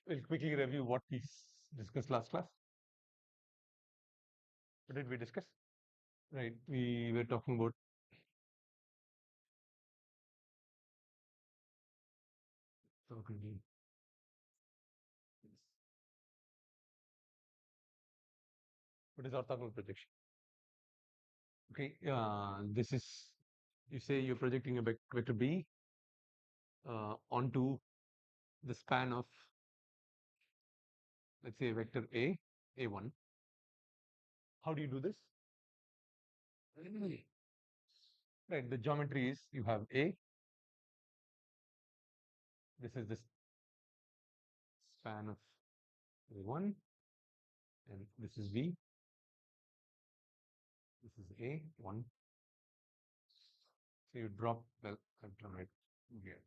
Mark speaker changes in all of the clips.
Speaker 1: we'll quickly review what we discussed last class. What did we discuss? Right, we were talking about what is orthogonal projection? Okay, this is, you say you're projecting a vector B onto the span of, let's say, vector A, A1. How do you do this? Right, the geometry is you have A, this is the span of A1, and this is B, this is A1. So you drop, well, I've drawn it here.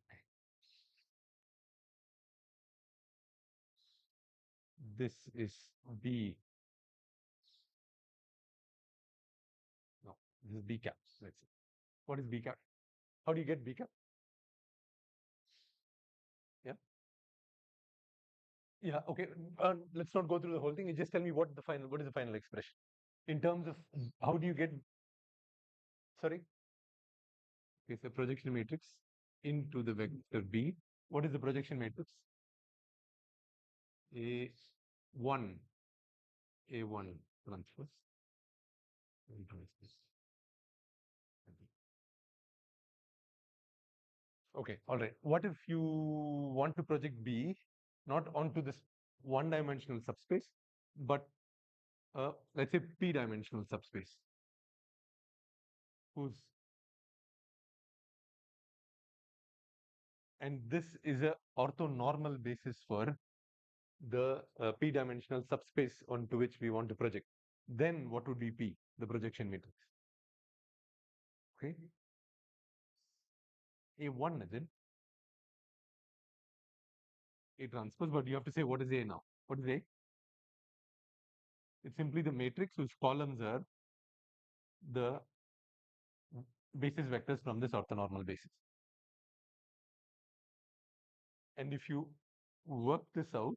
Speaker 1: This is B. No, this is B cap. Let's see. What is B cap? How do you get B cap? Yeah. Yeah. Okay. Let's not go through the whole thing. You just tell me what is the final expression in terms of how do you get? Sorry. Okay. So projection matrix into the vector B. What is the projection matrix? A1 transpose. Okay, all right. What if you want to project B not onto this one-dimensional subspace, but let's say p-dimensional subspace, whose, and this is a orthonormal basis for the p-dimensional subspace onto which we want to project. Then what would be P, the projection matrix? Okay, A1 is it? A transpose, but you have to say what is A now. What is A? It's simply the matrix whose columns are the basis vectors from this orthonormal basis. And if you work this out,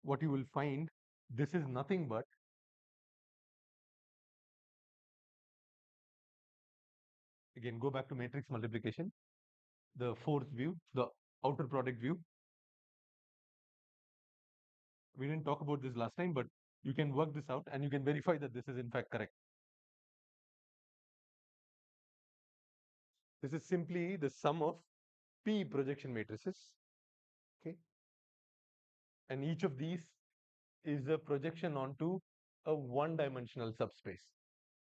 Speaker 1: what you will find, this is nothing but again, go back to matrix multiplication, the fourth view, the outer product view. We didn't talk about this last time, but you can work this out and you can verify that this is in fact correct. This is simply the sum of P projection matrices. Okay. And each of these is a projection onto a one-dimensional subspace.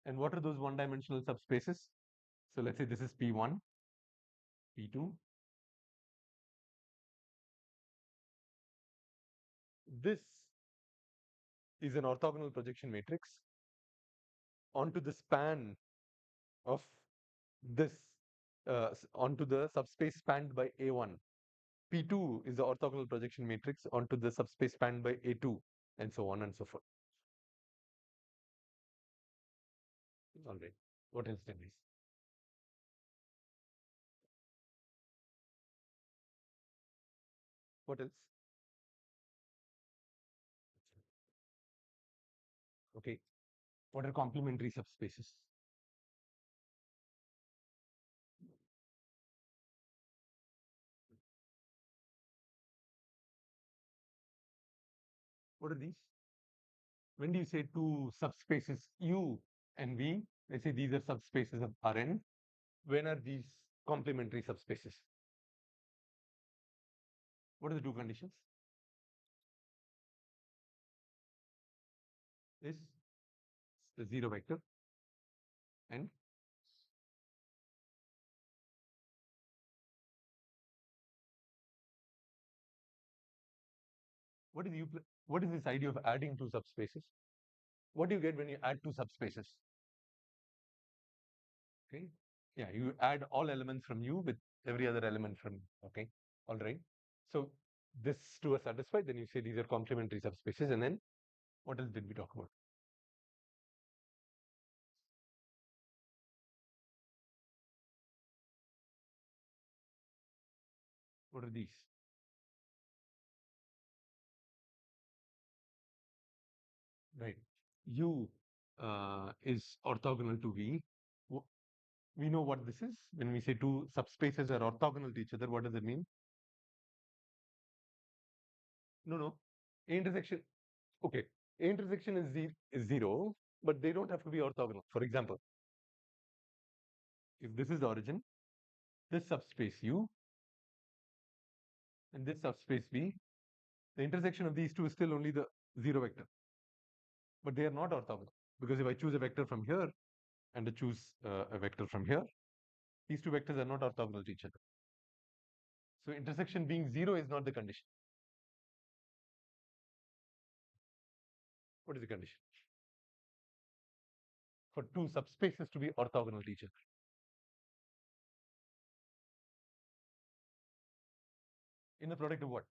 Speaker 1: And what are those one-dimensional subspaces? So let's say this is P1, P2. This is an orthogonal projection matrix onto the span of this, onto the subspace spanned by A1. P2 is the orthogonal projection matrix onto the subspace spanned by A2, and so on and so forth. All right. What else can we see? What else? Okay. What are complementary subspaces? What are these? When do you say two subspaces U and V? Let's say these are subspaces of Rn. When are these complementary subspaces? What are the two conditions? Is the zero vector and what is this idea of adding two subspaces? What do you get when you add two subspaces? Okay. Yeah, you add all elements from U with every other element from, okay. All right. So this two are satisfied, then you say these are complementary subspaces, and then what else did we talk about? What are these? right? U is orthogonal to V. We know what this is. When we say two subspaces are orthogonal to each other, what does it mean? No, no. A intersection, okay. A intersection is zero, but they don't have to be orthogonal. For example, if this is the origin, this subspace U and this subspace V, the intersection of these two is still only the zero vector. But they are not orthogonal, because if I choose a vector from here and I choose a vector from here, these two vectors are not orthogonal to each other. So intersection being zero is not the condition. What is the condition? For two subspaces to be orthogonal to each other. Inner product of what?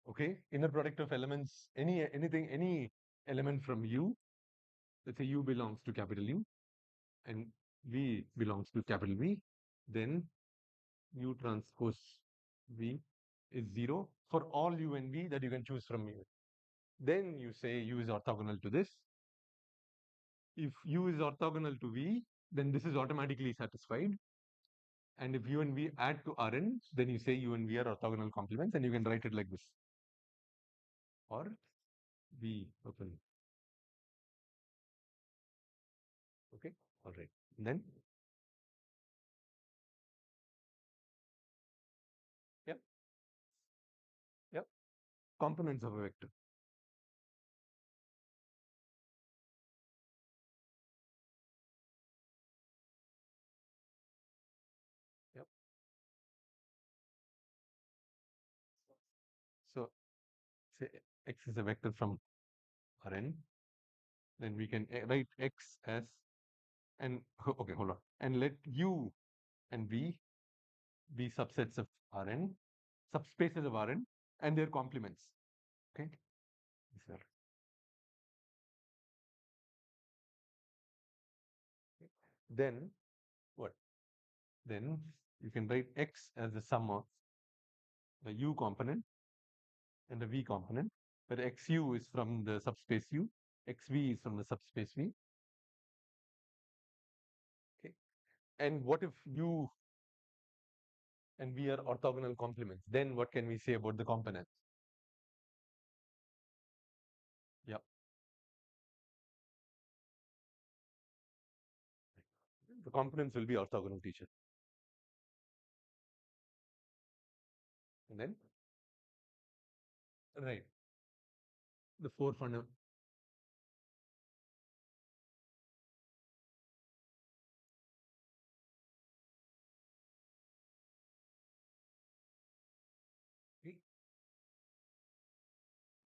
Speaker 1: Okay, inner product of elements, any element from U. Let's say U belongs to capital U and V belongs to capital V. Then U transpose V is zero for all U and V that you can choose from U. Then you say U is orthogonal to this. If U is orthogonal to V, then this is automatically satisfied. And if U and V add to Rn, then you say U and V are orthogonal complements, and you can write it like this. Or V open. Okay, all right. Then, yep, yep. Components of a vector. Yep. So say X is a vector from Rn, then we can write X as, and okay, hold on, and let U and V be subsets of Rn, subspaces of Rn, and their complements. Okay, these are. Then what? Then you can write X as the sum of the U component and the V component, where XU is from the subspace U, XV is from the subspace V. Okay, and what if U and V are orthogonal complements? Then what can we say about the components? Yeah. The components will be orthogonal to each other. And then, right, the four fundamental.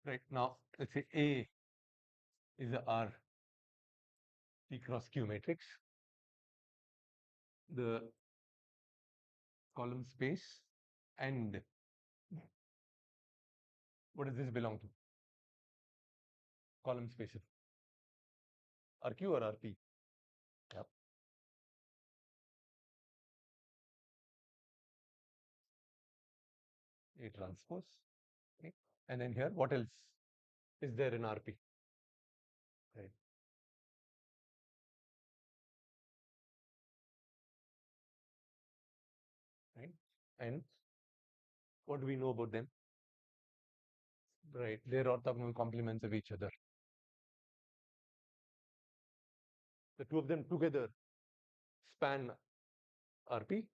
Speaker 1: Right now, let's say A is a R P cross Q matrix. The column space and what does this belong to? Column space. RQ or RP? Yep. A transpose. Okay. And then here, what else is there in RP? Right. Right. And what do we know about them? Right. They're orthogonal complements of each other. The two of them together span RP,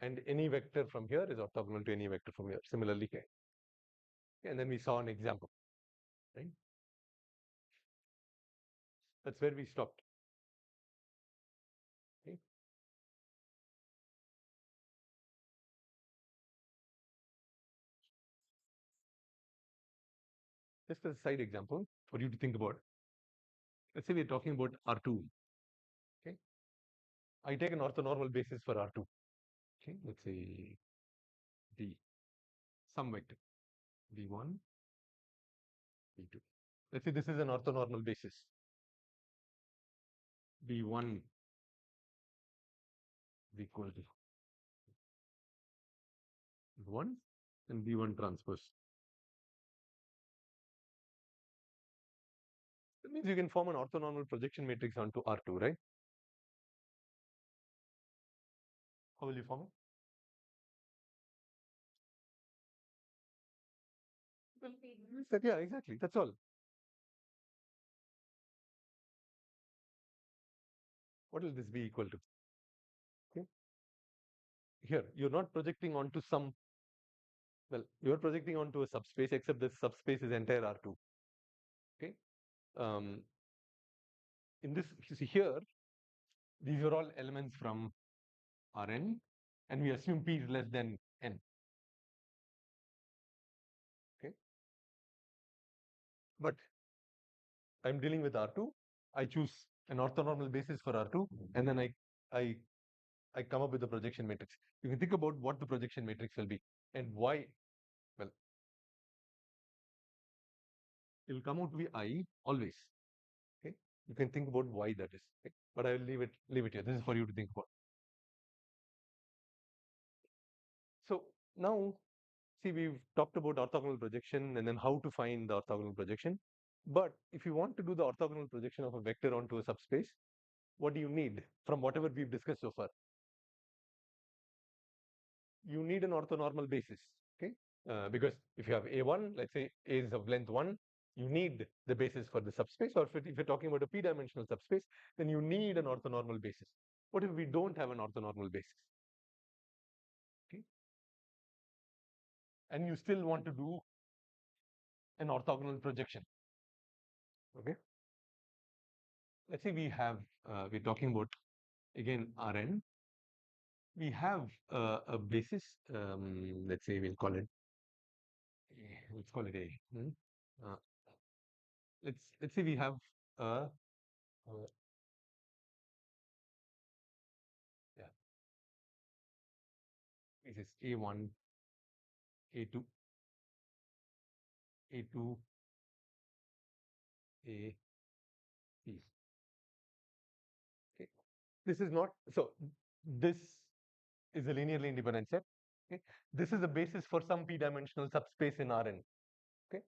Speaker 1: and any vector from here is orthogonal to any vector from here. Similarly, K. And then we saw an example, right? That's where we stopped. Okay. Just as a side example for you to think about. Let's say we're talking about R2. Okay. I take an orthonormal basis for R2. Okay. Let's say D, some vector, V1, V2. Let's say this is an orthonormal basis. V1 is equal to V1 and V1 transpose. means you can form an orthonormal projection matrix onto R2, right? How will you form it? Well, yeah, exactly. That's all. What will this be equal to? Okay. Here, you're not projecting onto some, well, you're projecting onto a subspace, except this subspace is entire R2. Okay. Um, in this, you see here, these are all elements from Rn, and we assume P is less than n. Okay. But I'm dealing with R2. I choose an orthonormal basis for R2, and then I I come up with a projection matrix. You can think about what the projection matrix will be and why. Well, it will come out to be I always. Okay, you can think about why that is. Okay? But I will leave it here. This is for you to think about. So now, see, we've talked about orthogonal projection and then how to find the orthogonal projection. But if you want to do the orthogonal projection of a vector onto a subspace, what do you need from whatever we've discussed so far? You need an orthonormal basis. Okay, because if you have A1, let's say A is of length 1, you need the basis for the subspace. Or if you're talking about a p-dimensional subspace, then you need an orthonormal basis. What if we don't have an orthonormal basis? Okay, and you still want to do an orthogonal projection. Okay, let's say we have we're talking about again Rn. We have a basis. Let's say we'll call it. Let's call it A. Uh, let's say we have uh, yeah, this is A1, A2, A2, A, C. Okay. This is not, so this is a linearly independent set. Okay. This is the basis for some p-dimensional subspace in Rn. Okay.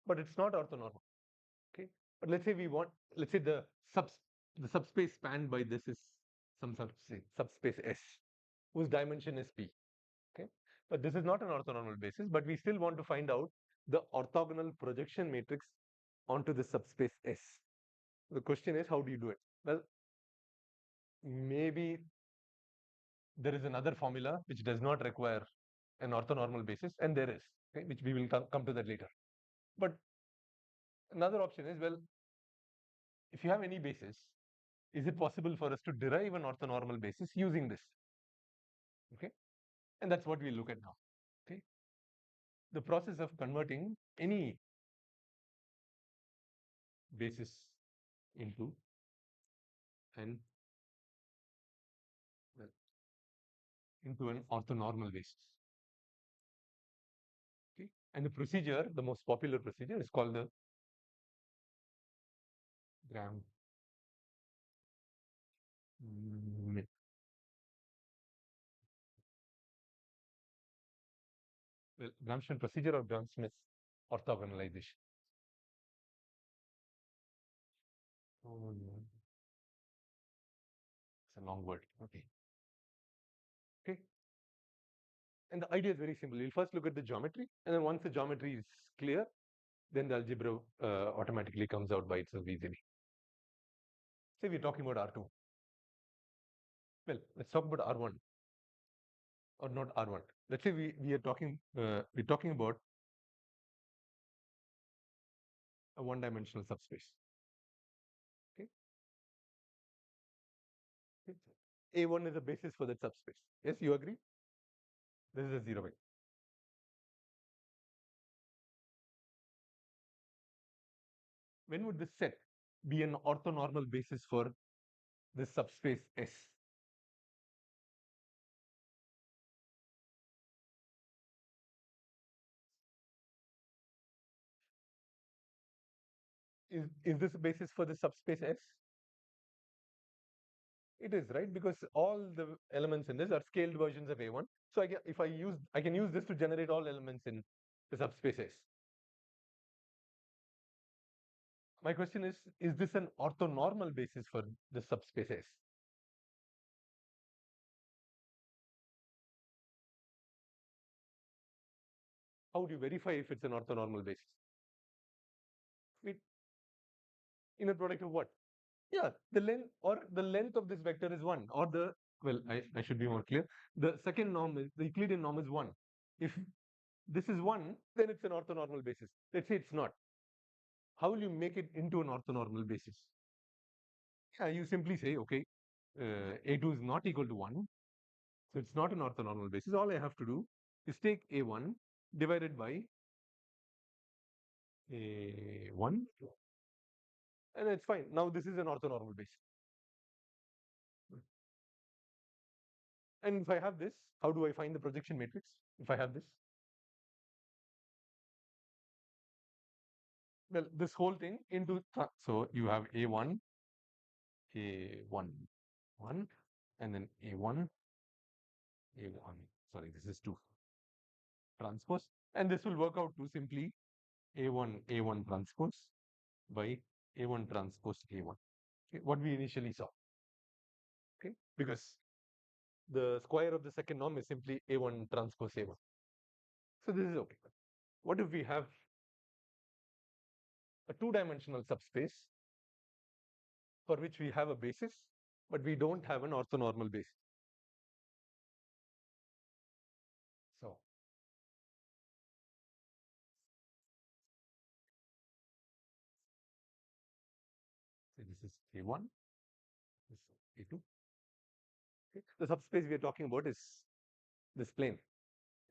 Speaker 1: But it's not orthonormal. Okay. But let's say we want, let's say the subspace spanned by this is some subspace S, whose dimension is P. Okay. But this is not an orthonormal basis, but we still want to find out the orthogonal projection matrix onto the subspace S. The question is, how do you do it? Well, maybe there is another formula which does not require an orthonormal basis, and there is, okay, which we will come to that later. But another option is, well, if you have any basis, is it possible for us to derive an orthonormal basis using this? Okay, and that's what we'll look at now. Okay, the process of converting any basis into an well, into an orthonormal basis. Okay, and the procedure, the most popular procedure, is called the Gram well, Gram-Schmidt procedure or Gram-Schmidt orthogonalization. Oh, no. It's a long word. Okay. Okay. And the idea is very simple. You'll first look at the geometry, and then once the geometry is clear, then the algebra automatically comes out by itself easily. Say we're talking about R2. Well, let's talk about R1, or not R1. Let's say we are talking we're talking about a one-dimensional subspace. Okay. A1 is the basis for that subspace. Yes, you agree? This is a zero way. When would this set be an orthonormal basis for this subspace S? Is this a basis for the subspace S? It is, right, because all the elements in this are scaled versions of A1. So I can use this to generate all elements in the subspace S. My question is this an orthonormal basis for the subspace S? How do you verify if it's an orthonormal basis? It, inner product of what? Yeah, the length of this vector is 1, or well, I should be more clear. The second norm is, the Euclidean norm is 1. If this is 1, then it's an orthonormal basis. Let's say it's not. How will you make it into an orthonormal basis? Yeah, you simply say, okay, A2 is not equal to 1, so it's not an orthonormal basis. All I have to do is take A1 divided by A1, and it's fine. Now this is an orthonormal basis. And if I have this, how do I find the projection matrix? If I have this, well, this whole thing into, so you have A1, A1, 1, and then A1, A1, sorry, this is 2 transpose, and this will work out to simply A1 transpose by A1 transpose A1. Okay, what we initially saw. Okay, because the square of the second norm is simply A1 transpose A1. So this is okay. What if we have a two-dimensional subspace for which we have a basis, but we don't have an orthonormal basis? So this is A1, this is A2. Okay. The subspace we are talking about is this plane,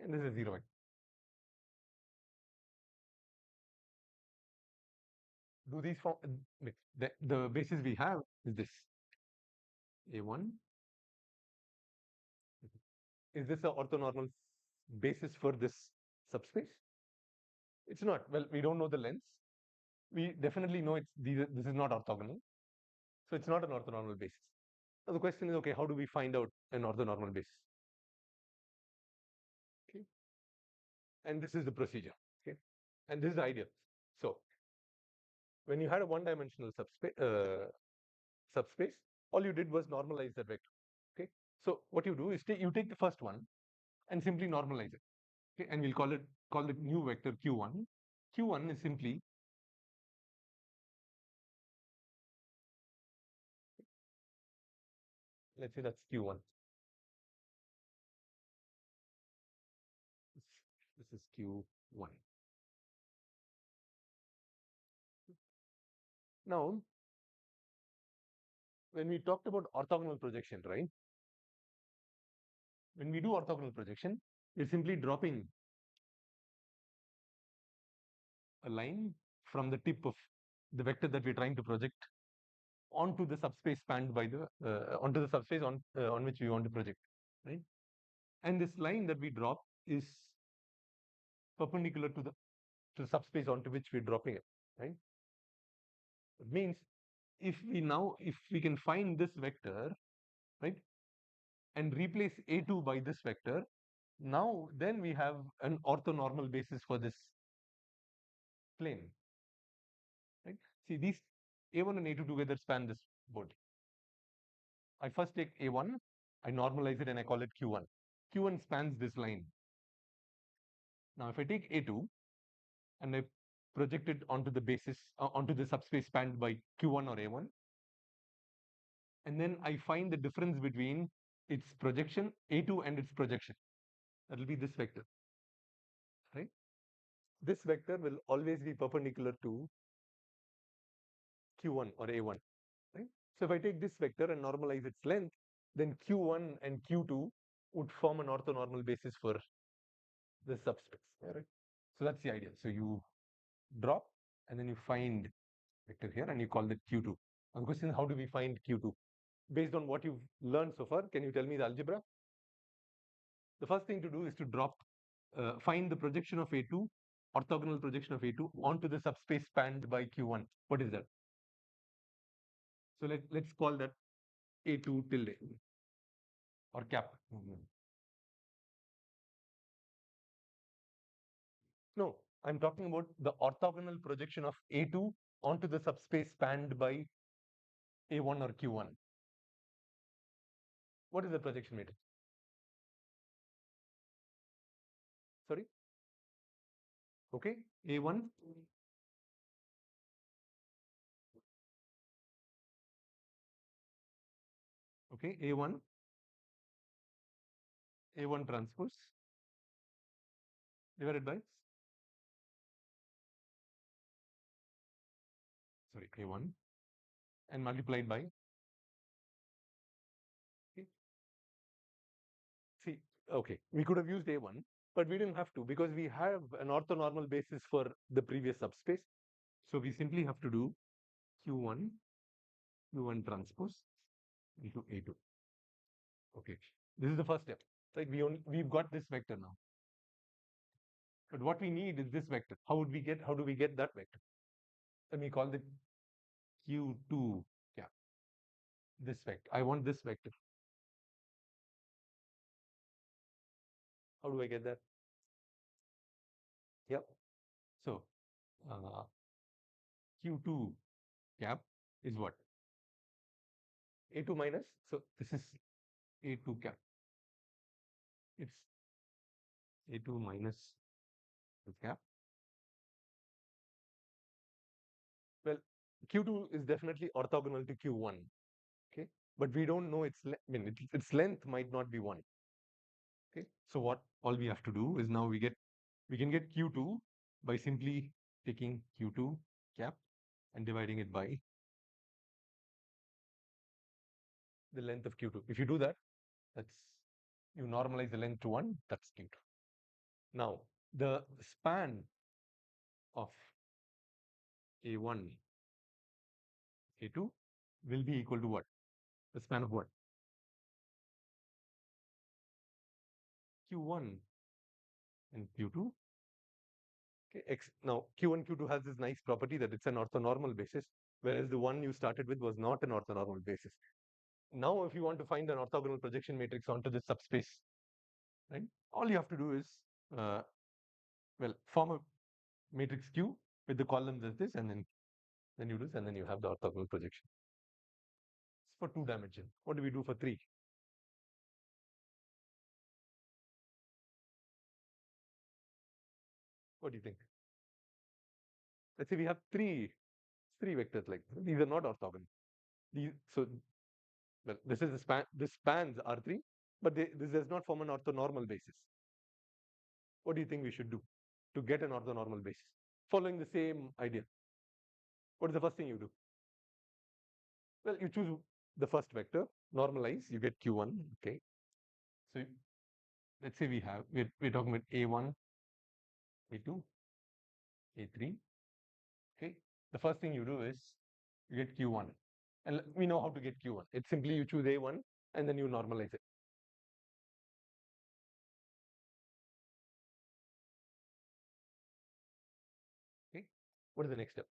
Speaker 1: and this is 0. Do these form the basis we have is this A1. Is this an orthonormal basis for this subspace? It's not. Well, we don't know the lengths. We definitely know this is not orthogonal. So it's not an orthonormal basis. Now the question is, okay, how do we find out an orthonormal basis? Okay. And this is the procedure. Okay. And this is the idea. So when you had a one-dimensional subspace, all you did was normalize that vector. Okay. So what you do is you take the first one and simply normalize it. Okay. And we'll call the new vector Q1. Q1 is simply, let's say that's Q1. This is Q1. Now, when we talked about orthogonal projection, right? When we do orthogonal projection, we're simply dropping a line from the tip of the vector that we're trying to project onto the subspace spanned by the onto the subspace on which we want to project, right? And this line that we drop is perpendicular to the subspace onto which we're dropping it, right? It means if we can find this vector, right, and replace A2 by this vector, now then we have an orthonormal basis for this plane, right? See, these A1 and A2 together span this board. I first take A1, I normalize it and I call it Q1. Q1 spans this line. Now, if I take A2 and I project it onto the basis, onto the subspace spanned by Q1 or A1, and then I find the difference between its projection, A2 and its projection. That will be this vector, right? This vector will always be perpendicular to Q1 or A1, right? So if I take this vector and normalize its length, then Q1 and Q2 would form an orthonormal basis for this subspace, right? So that's the idea. So you drop and then you find vector here and you call that Q2. And the question is, how do we find Q2? Based on what you've learned so far, can you tell me the algebra? The first thing to do is to find the projection of A2, orthogonal projection of A2 onto the subspace spanned by Q1. What is that? So let's call that A2 tilde or cap. No, I'm talking about the orthogonal projection of A2 onto the subspace spanned by A1 or Q1. What is the projection matrix? Sorry? Okay, A1. Okay, A1 transpose divided by, sorry, A1 and multiplied by, okay. See, okay, we could have used A1, but we didn't have to because we have an orthonormal basis for the previous subspace. So we simply have to do Q1, Q1 transpose into A2. Okay, this is the first step. Right, we've got this vector now. But what we need is this vector. How do we get that vector? Let me call it Q2. Yeah, this vector. I want this vector. How do I get that? Yep. So Q2 cap is what? A2 minus. So this is A2 cap. It's A2 minus the cap. Well, Q2 is definitely orthogonal to Q1. Okay, but we don't know its its length might not be 1. Okay, so what all we have to do is now we can get Q2 by simply taking Q2 cap and dividing it by the length of Q2. If you do that, you normalize the length to 1, that's Q2. Now, the span of A1, A2 will be equal to what? The span of what? Q1 and Q2. Okay, now Q1, Q2 has this nice property that it's an orthonormal basis, whereas the one you started with was not an orthonormal basis. Now, if you want to find an orthogonal projection matrix onto this subspace, right, all you have to do is, form a matrix Q with the columns as this, and then you do this, and then you have the orthogonal projection. It's for 2 dimensions. What do we do for 3? What do you think? Let's say we have three vectors like this. These are not orthogonal. This is the span. This spans R3, but this does not form an orthonormal basis. What do you think we should do to get an orthonormal basis? Following the same idea. What is the first thing you do? Well, you choose the first vector, normalize, you get Q1. Okay. So let's say we're talking about A1, A2, A3. Okay. The first thing you do is you get Q1. And we know how to get Q1. It's simply you choose A1 and then you normalize it. Okay. What is the next step?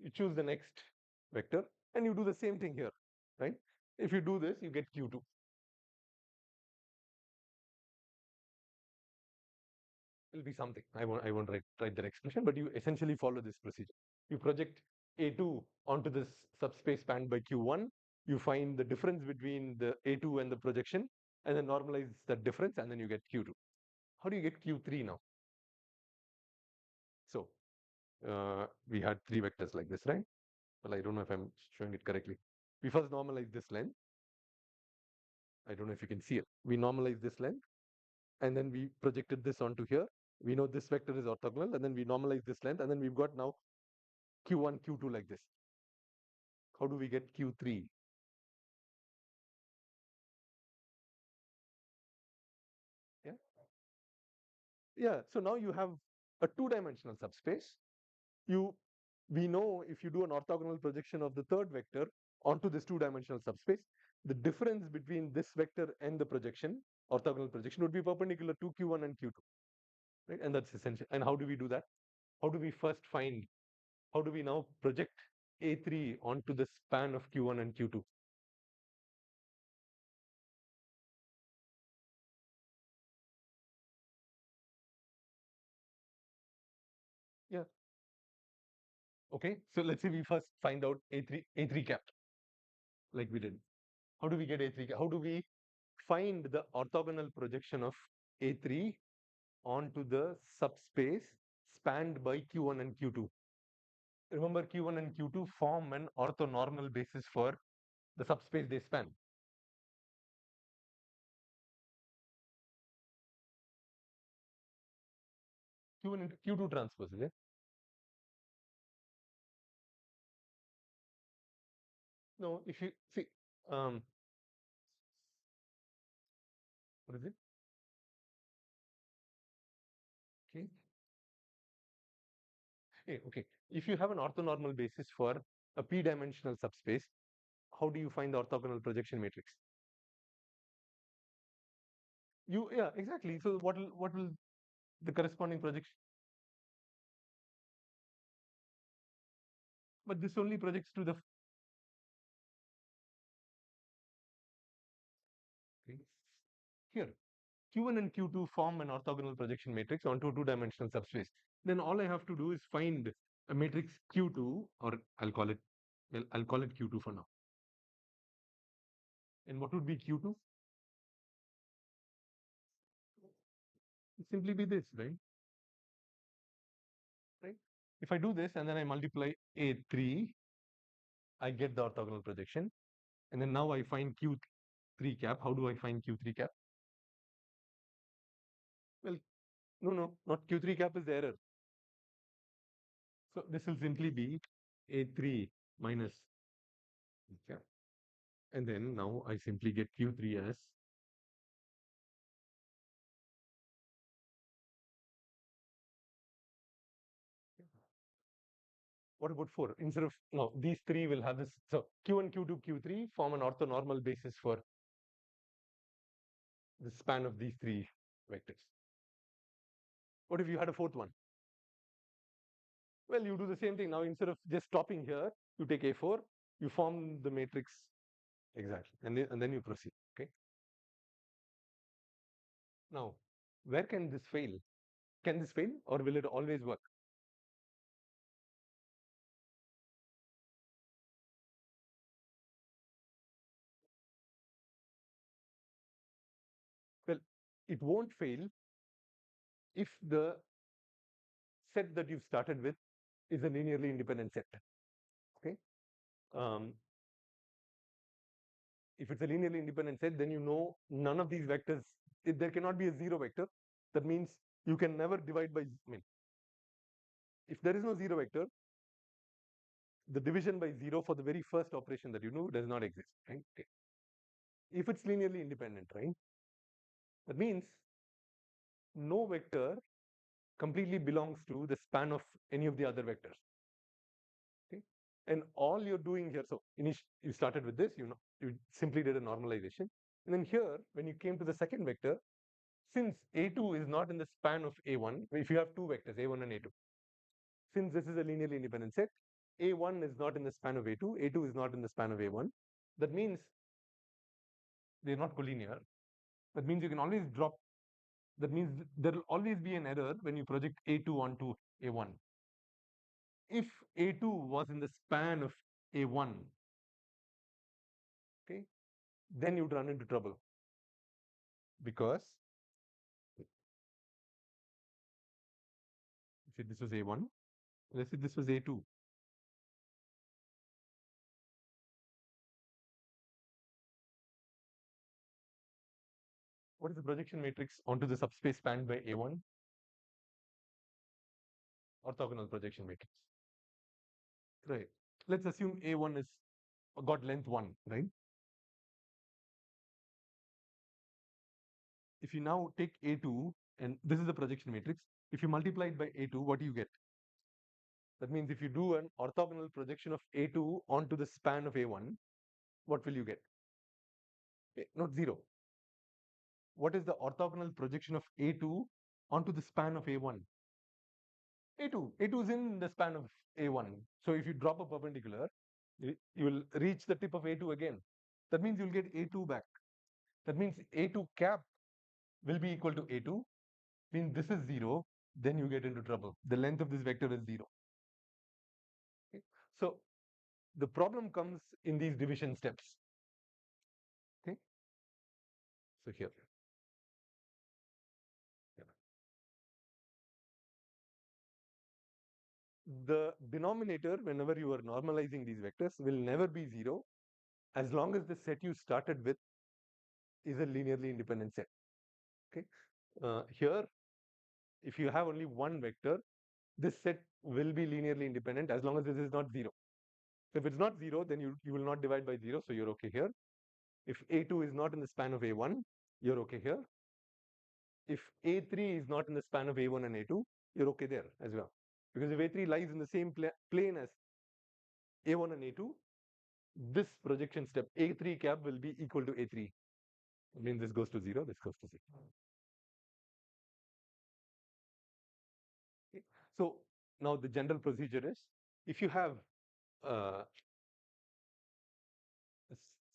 Speaker 1: You choose the next vector and you do the same thing here, right? If you do this, you get Q2. Will be something. I won't write that expression, but you essentially follow this procedure. You project A2 onto this subspace spanned by Q1. You find the difference between the A2 and the projection, and then normalize that difference, and then you get Q2. How do you get Q3 now? So we had 3 vectors like this, right? Well, I don't know if I'm showing it correctly. We first normalize this length. I don't know if you can see it. We normalize this length, and then we projected this onto here. We know this vector is orthogonal, and then we normalize this length, and then we've got now Q1, Q2 like this. How do we get Q3? Yeah. Yeah. So now you have a 2-dimensional subspace. We know if you do an orthogonal projection of the third vector onto this 2-dimensional subspace, the difference between this vector and the projection, orthogonal projection, would be perpendicular to Q1 and Q2. Right? And that's essential. And how do we do that? How do we now project A3 onto the span of Q1 and Q2? Okay, so let's say we first find out A3 cap, like we did. How do we get A3 cap? How do we find the orthogonal projection of A3 onto the subspace spanned by Q1 and Q2? Remember, Q1 and Q2 form an orthonormal basis for the subspace they span. Q1 into Q2 transpose, is it? No, if you see, um, what is it? Okay. Okay. If you have an orthonormal basis for a p-dimensional subspace, how do you find the orthogonal projection matrix? Yeah, exactly. So what will the corresponding projection? But this only projects to the okay. Here. Q1 and Q2 form an orthogonal projection matrix onto a two-dimensional subspace. Then all I have to do is find a matrix Q2, or I'll call it, well, I'll call it Q2 for now. And what would be Q2? It simply be this, right? Right? If I do this and then I multiply A3, I get the orthogonal projection. And then now I find Q3 cap. How do I find Q3 cap? Well, no, not Q3 cap is the error. So this will simply be A3 minus cap. And then now I simply get Q3 as what about 4? Instead of, no, these three will have this. So Q1, Q2, Q3 form an orthonormal basis for the span of these three vectors. What if you had a fourth one? Well, you do the same thing. Now, instead of just stopping here, you take A4, you form the matrix exactly, and then you proceed. Okay. Now, where can this fail? Can this fail, or will it always work? Well, it won't fail if the set that you've started with is a linearly independent set. Okay. Um, if it's a linearly independent set, then you know none of these vectors, there cannot be a zero vector. That means you can never divide by, I mean, if there is no zero vector, the division by zero for the very first operation that you know does not exist, right? Okay. If it's linearly independent, right, that means no vector completely belongs to the span of any of the other vectors. Okay. And all you're doing here, so you started with this, you simply did a normalization. And then here, when you came to the second vector, since A2 is not in the span of A1, if you have two vectors, A1 and A2, since this is a linearly independent set, A1 is not in the span of A2, A2 is not in the span of A1. That means they're not collinear. That means you can always drop, that means there will always be an error when you project A2 onto A1. If A2 was in the span of A1, okay, then you'd run into trouble. Because say this was A1, let's say this was A2. What is the projection matrix onto the subspace spanned by A1? Orthogonal projection matrix. Right. Let's assume A1 is got length 1, right? If you now take A2, and this is the projection matrix, if you multiply it by A2, what do you get? That means if you do an orthogonal projection of A2 onto the span of A1, what will you get? Not 0. What is the orthogonal projection of A2 onto the span of A1? A2 is in the span of A1. So if you drop a perpendicular, you will reach the tip of A2 again. That means you'll get A2 back. That means A2 cap will be equal to A2. Means this is 0, then you get into trouble. The length of this vector is 0. So the problem comes in these division steps. Okay. So here. Yeah. The denominator, whenever you are normalizing these vectors, will never be 0 as long as the set you started with is a linearly independent set. Okay. Here, if you have only one vector, this set will be linearly independent as long as this is not 0. So if it's not 0, then you will not divide by 0, so you're okay here. If A2 is not in the span of A1, you're okay here. If A3 is not in the span of A1 and A2, you're okay there as well. Because if A3 lies in the same plane as A1 and A2, this projection step A3 cap will be equal to A3. I mean, this goes to 0, this goes to 0. Okay. So now the general procedure is, if you have a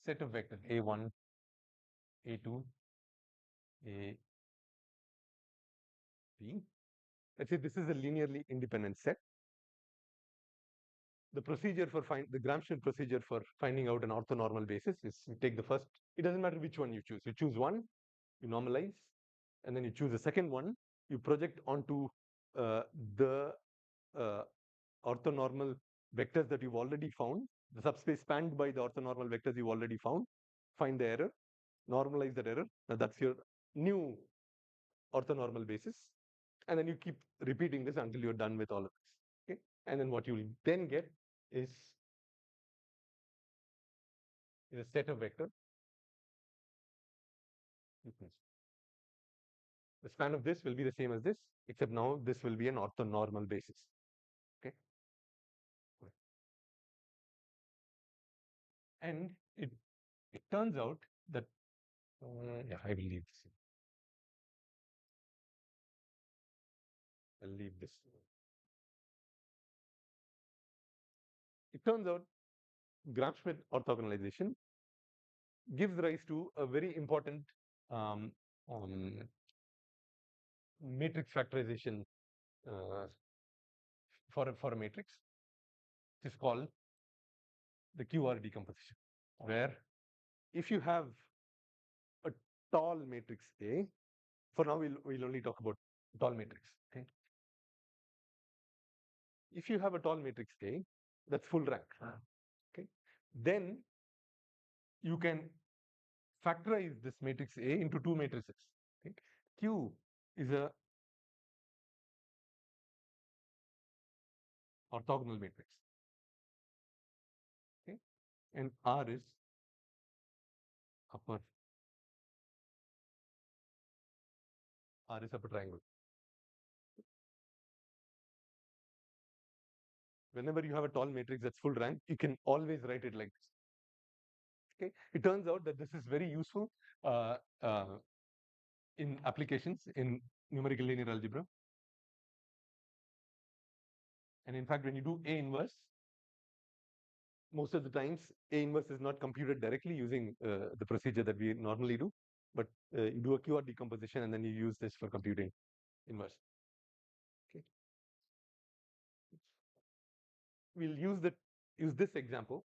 Speaker 1: set of vectors A1, A2, A3, let's say this is a linearly independent set. The procedure for the Gram-Schmidt procedure for finding out an orthonormal basis is you take the first, it doesn't matter which one you choose. You choose one, you normalize, and then you choose the second one, you project onto the orthonormal vectors that you've already found, the subspace spanned by the orthonormal vectors you've already found, find the error, normalize that error. Now that's your new orthonormal basis. And then you keep repeating this until you're done with all of this. Okay? And then what you'll then get is a set of vectors. The span of this will be the same as this, except now this will be an orthonormal basis. Okay. And it turns out that yeah, I will leave this. I'll leave this. It turns out Gram-Schmidt orthogonalization gives rise to a very important um, matrix factorization for a matrix. It is called the QR decomposition, where if you have a tall matrix A, for now we'll only talk about tall matrix. Okay. If you have a tall matrix A, that's full rank. Okay. Then you can factorize this matrix A into two matrices. Okay. Q is a orthogonal matrix. Okay. And R is upper triangle. Whenever you have a tall matrix that's full rank, you can always write it like this. Okay. It turns out that this is very useful in applications in numerical linear algebra. And in fact, when you do A inverse, most of the times A inverse is not computed directly using the procedure that we normally do, but you do a QR decomposition and then you use this for computing inverse. Okay. We'll use this example.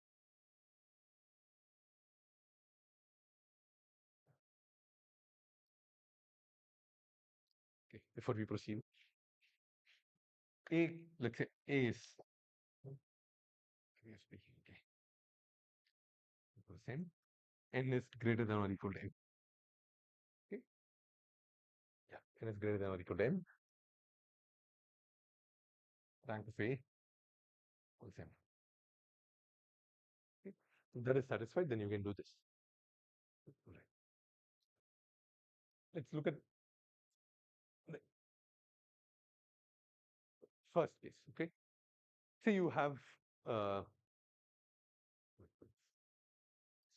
Speaker 1: Okay, before we proceed. A, let's say A is percent, n is greater than or equal to n. Okay. Yeah, n is greater than or equal to n. Rank of A equals n. Okay. If that is satisfied, then you can do this. Right. Let's look at the first case. Okay. Say you have let's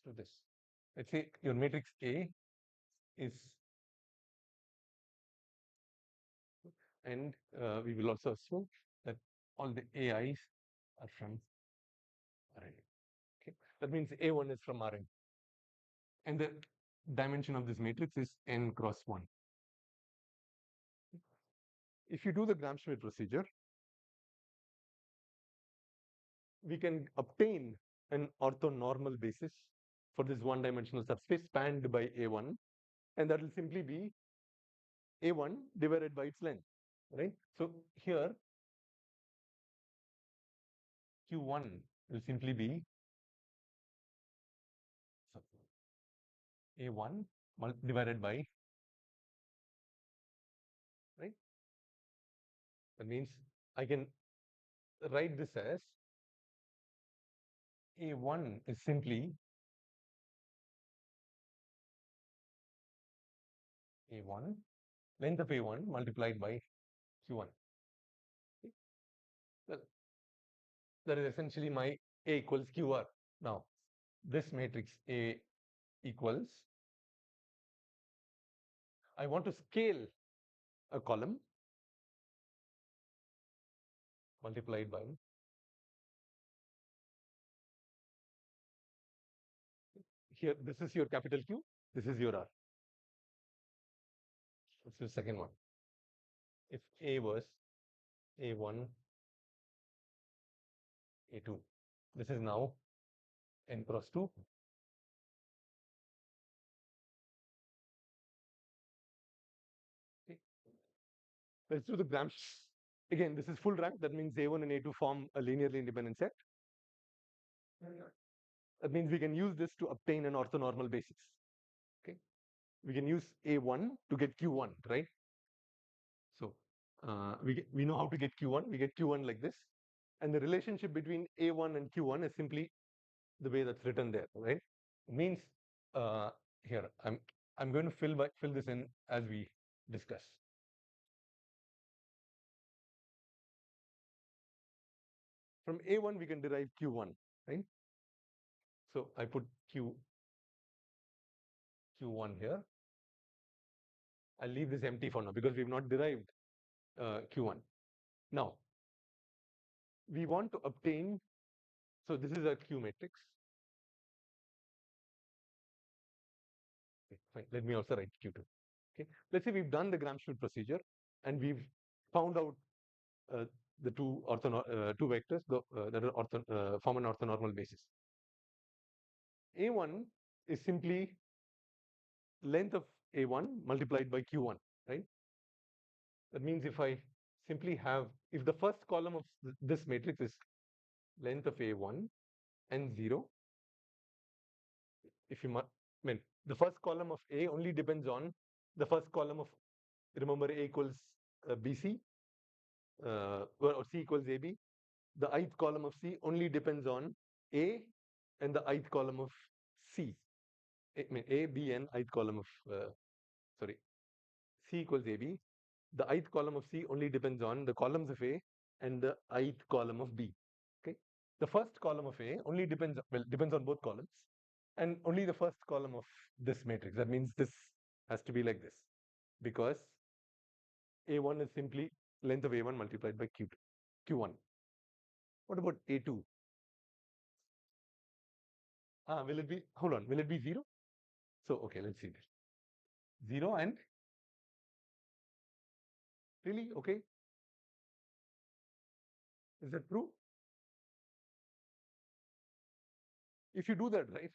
Speaker 1: do this. Let's say your matrix A is, and we will also assume that all the AIs are from Rn. Okay, that means A1 is from Rn, and the dimension of this matrix is n cross 1. If you do the Gram-Schmidt procedure, we can obtain an orthonormal basis for this one-dimensional subspace spanned by A1, and that will simply be A1 divided by its length, right? So here Q1 will simply be A1 divided by, right? That means I can write this as A1 is simply A1, length of A1 multiplied by Q1. Okay? Well, that is essentially my A equals QR. Now, this matrix A equals, I want to scale a column multiplied by, here, this is your capital Q, this is your R. What's the second one? If A was A1, A2, this is now n cross 2. Okay. Let's do the grams. Again, this is full rank. That means A1 and A2 form a linearly independent set. That means we can use this to obtain an orthonormal basis. Okay. We can use A1 to get Q1, right? So we know how to get Q1. We get Q1 like this. And the relationship between A1 and Q1 is simply the way that's written there, right? It means here I'm going to fill this in as we discuss. From A1 we can derive Q1, right? So I put Q1 here. I'll leave this empty for now because we've not derived Q1. Now we want to obtain, so this is a Q matrix. Okay, fine. Let me also write Q2. Okay, let's say we've done the Gram-Schmidt procedure and we've found out the two vectors that are form an orthonormal basis. A1 is simply length of A1 multiplied by Q1, right? That means if I simply have, if the first column of this matrix is length of A1 and 0, if you mean the first column of A only depends on the first column of, remember A equals BC, or C equals AB. The ith column of C only depends on A and the ith column of C. I mean A, B, and ith column of, sorry, C equals AB. The ith column of C only depends on the columns of A and the ith column of B. Okay. The first column of A only depends on both columns, and only the first column of this matrix. That means this has to be like this, because A1 is simply length of A1 multiplied by Q1. What about A2? Will it be, hold on, will it be 0? So, okay, let's see this. 0 and, really? Okay. Is that true? If you do that, right,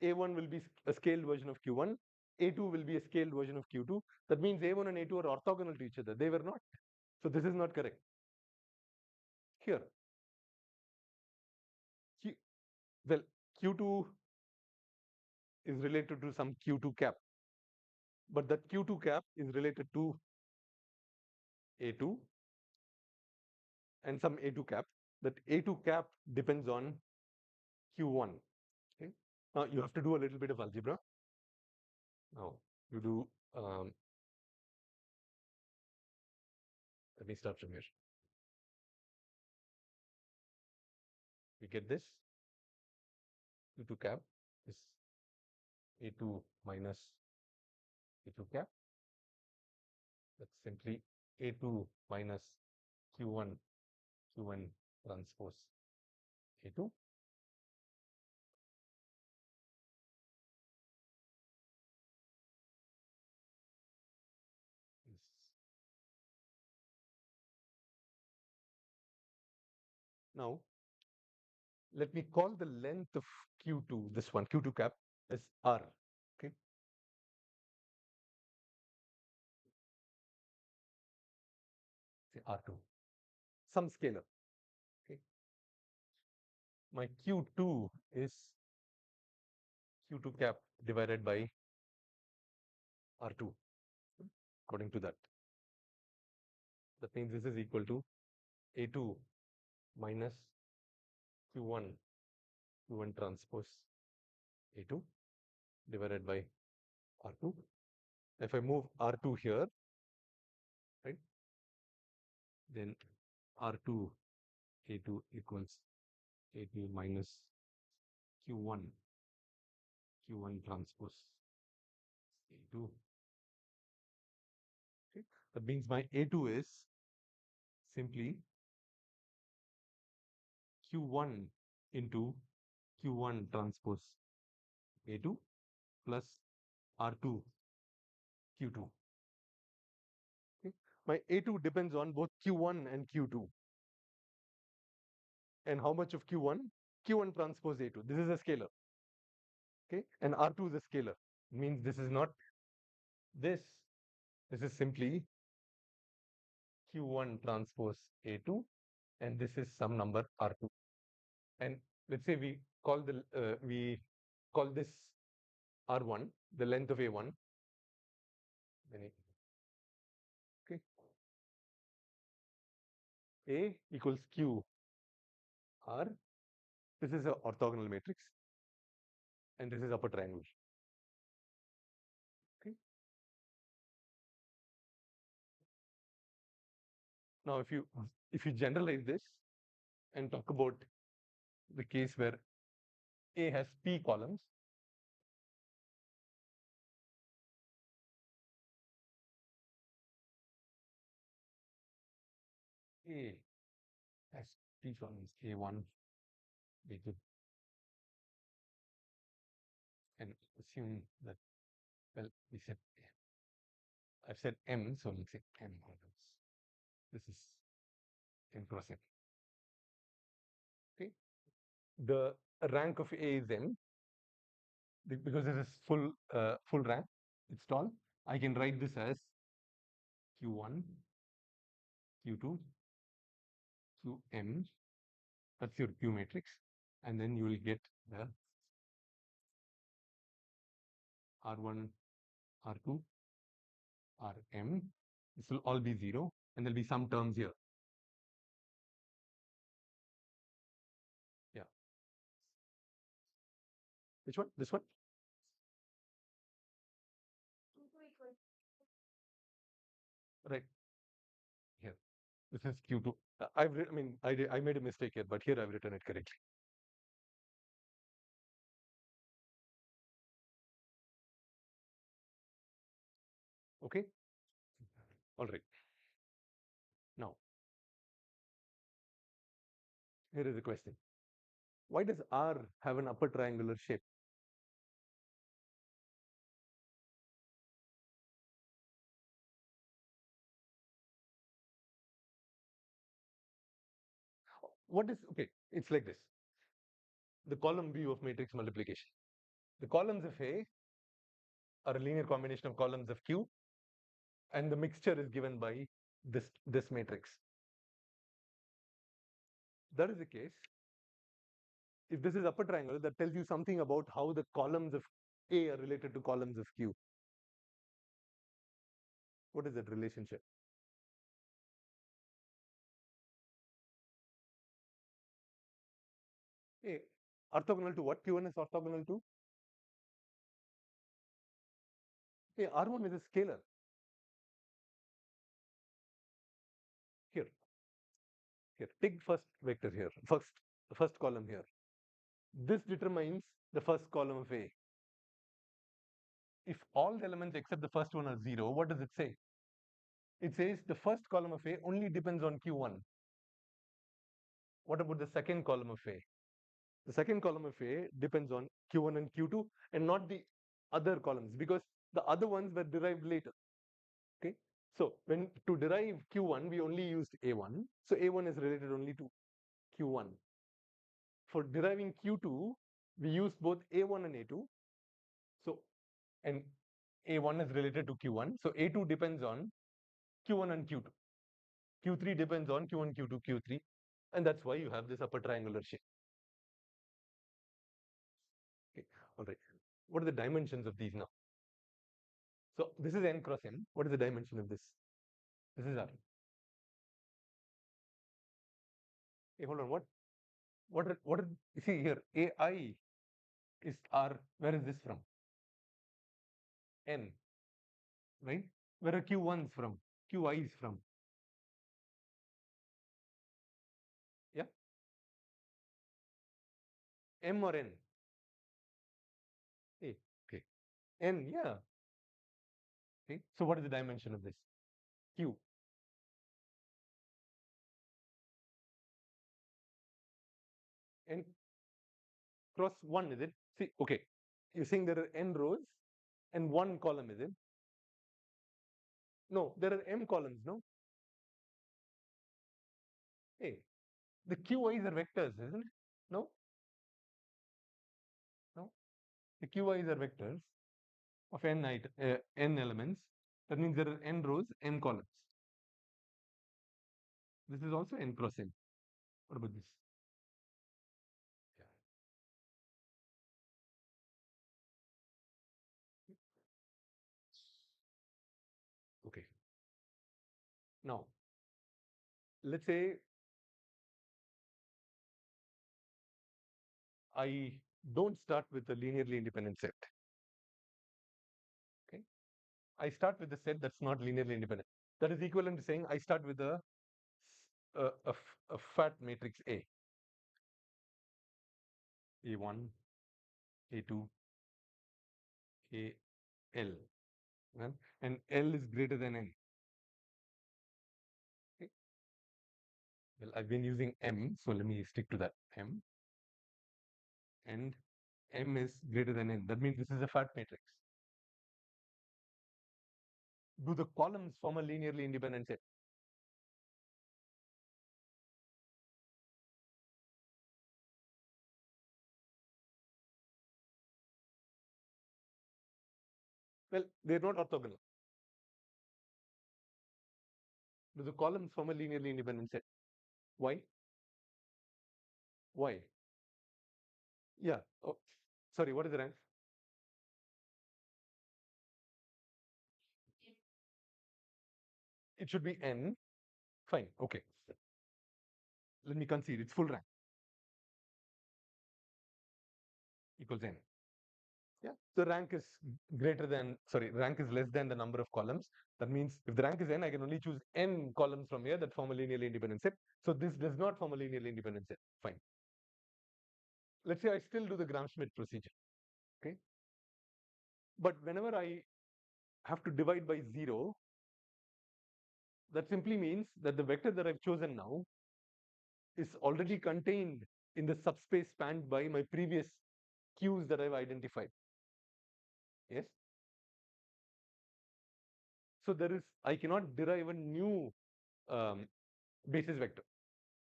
Speaker 1: A1 will be a scaled version of Q1, A2 will be a scaled version of Q2. That means A1 and A2 are orthogonal to each other. They were not. So this is not correct. Here, well, Q2 is related to some Q2 cap, but that Q2 cap is related to A2 and some A2 cap. That A2 cap depends on Q1. Okay. Now you have to do a little bit of algebra. Now you do, let me start from here. We get this Q2 cap is A2 minus A2 cap. That's simply A2 minus Q1 transpose A2. Is, Now, let me call the length of Q2, this one, Q2 cap, as R. Okay. Say R2, some scalar. Okay. My Q2 is Q2 cap divided by R2, according to that. That means this is equal to A2 minus Q1, Q1 transpose A2 divided by R2. If I move R2 here, right, then R2 A2 equals A2 minus Q1, Q1 transpose A2. Okay. That means my A2 is simply Q1 into Q1 transpose A2 plus R2 Q2. Okay. My A2 depends on both Q1 and Q2. And how much of Q1? Q1 transpose A2. This is a scalar. Okay. And R2 is a scalar. It means this is not this. This is simply Q1 transpose A2. And this is some number R2. And let's say we call this R1, the length of A1. Okay. A equals Q R. This is an orthogonal matrix, and this is upper triangle. Okay. Now, if you generalize this and talk about the case where A has P columns, A has P columns A1, A2, and assume that, well, I've said M, so let's say M columns. This is M cross M. Okay. The rank of A is M because this is full rank. It's tall. I can write this as Q1, Q2, Qm. That's your Q matrix, and then you will get the R1, R2, Rm. This will all be 0, and there'll be some terms here. Yeah. Which one? This one? Right. Here. This is Q2. I made a mistake here, but here I've written it correctly. Okay. All right. Now, here is the question. Why does R have an upper triangular shape? Okay, it's like this. The column view of matrix multiplication. The columns of A are a linear combination of columns of Q, and the mixture is given by this matrix. That is the case. If this is upper triangle, that tells you something about how the columns of A are related to columns of Q. What is that relationship? A orthogonal to what? Q1 is orthogonal to? A R1 is a scalar. Here. Take first vector here. First column here. This determines the first column of A. If all the elements except the first one are 0, what does it say? It says the first column of A only depends on Q1. What about the second column of A? The second column of A depends on Q1 and Q2 and not the other columns, because the other ones were derived later. Okay. So to derive Q1, we only used A1. So A1 is related only to Q1. For deriving Q2, we use both A1 and A2. So, and A1 is related to Q1. So A2 depends on Q1 and Q2. Q3 depends on Q1, Q2, Q3. And that's why you have this upper triangular shape. Okay, all right. What are the dimensions of these now? So this is n cross m. What is the dimension of this? This is R. Hey, hold on. You see here, AI is R. Where is this from? N, right? Where are Q1s from? QIs from? Yeah? M or N? Hey, okay. N, yeah. Okay. So what is the dimension of this? Q. N cross 1, is it? See, okay. You're saying there are n rows and one column, is it? No, there are m columns, no? Hey, the QIs are vectors, isn't it? No? No? The QIs are vectors of n elements. That means there are n rows, m columns. This is also n cross n. What about this? Yeah. Okay. Now, let's say I don't start with a linearly independent set. Okay. I start with a set that's not linearly independent. That is equivalent to saying I start with a fat matrix A. A1, A2, AL. Well, and L is greater than N. Okay. Well, I've been using M, so let me stick to that. M. And M is greater than N. That means this is a fat matrix. Do the columns form a linearly independent set? Well, they're not orthogonal. Do the columns form a linearly independent set? Why? Why? Yeah. Oh, sorry, what is the rank? It should be N. Fine. Okay. Let me concede it's full rank equals N. Yeah. So rank is rank is less than the number of columns. That means if the rank is N, I can only choose N columns from here that form a linearly independent set. So this does not form a linearly independent set. Fine. Let's say I still do the Gram-Schmidt procedure. Okay. But whenever I have to divide by 0, that simply means that the vector that I've chosen now is already contained in the subspace spanned by my previous Qs that I've identified. Yes. So I cannot derive a new basis vector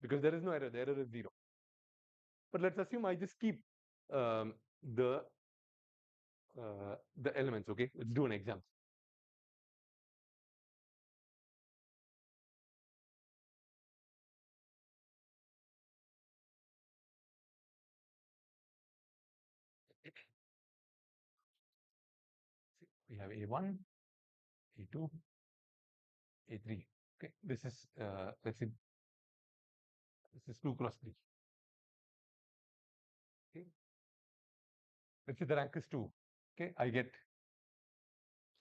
Speaker 1: because there is no error. The error is 0. But let's assume I just keep um, the the elements. Okay, let's do an example. We have A1, A2, A3. Okay, this is let's see, this is 2 cross 3. Okay, let's say the rank is 2. Okay, I get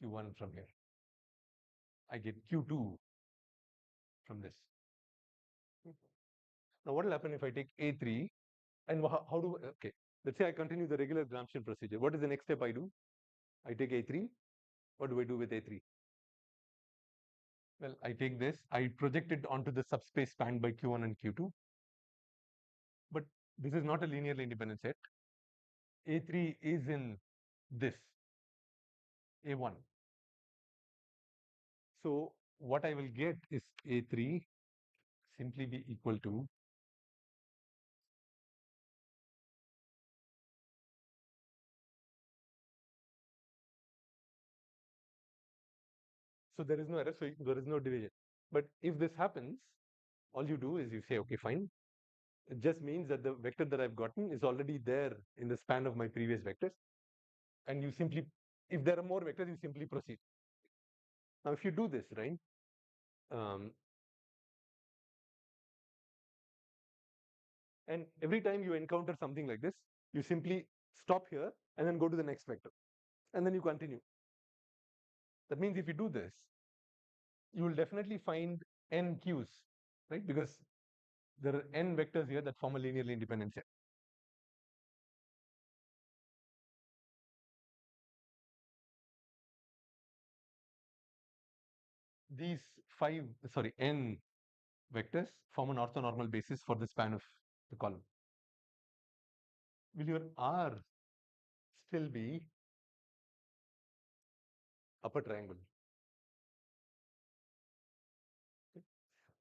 Speaker 1: Q1 from here. I get Q2 from this. Now, what will happen if I take A3 and how do, okay, let's say I continue the regular Gram-Schmidt procedure. What is the next step I do? I take A3. What do I do with A3? Well, I take this, I project it onto the subspace spanned by Q1 and Q2. But this is not a linearly independent set. A3 is in this, A1. So what I will get is A3 simply be equal to So there is no error, so there is no division. But if this happens, all you do is you say, okay, fine. It just means that the vector that I've gotten is already there in the span of my previous vectors. And you simply, if there are more vectors, you simply proceed. Now, if you do this, right, um, and every time you encounter something like this, you simply stop here and then go to the next vector. And then you continue. That means if you do this, you will definitely find n q's, right? Because there are n vectors here that form a linearly independent set. These n vectors form an orthonormal basis for the span of the column. Will your R still be upper triangle?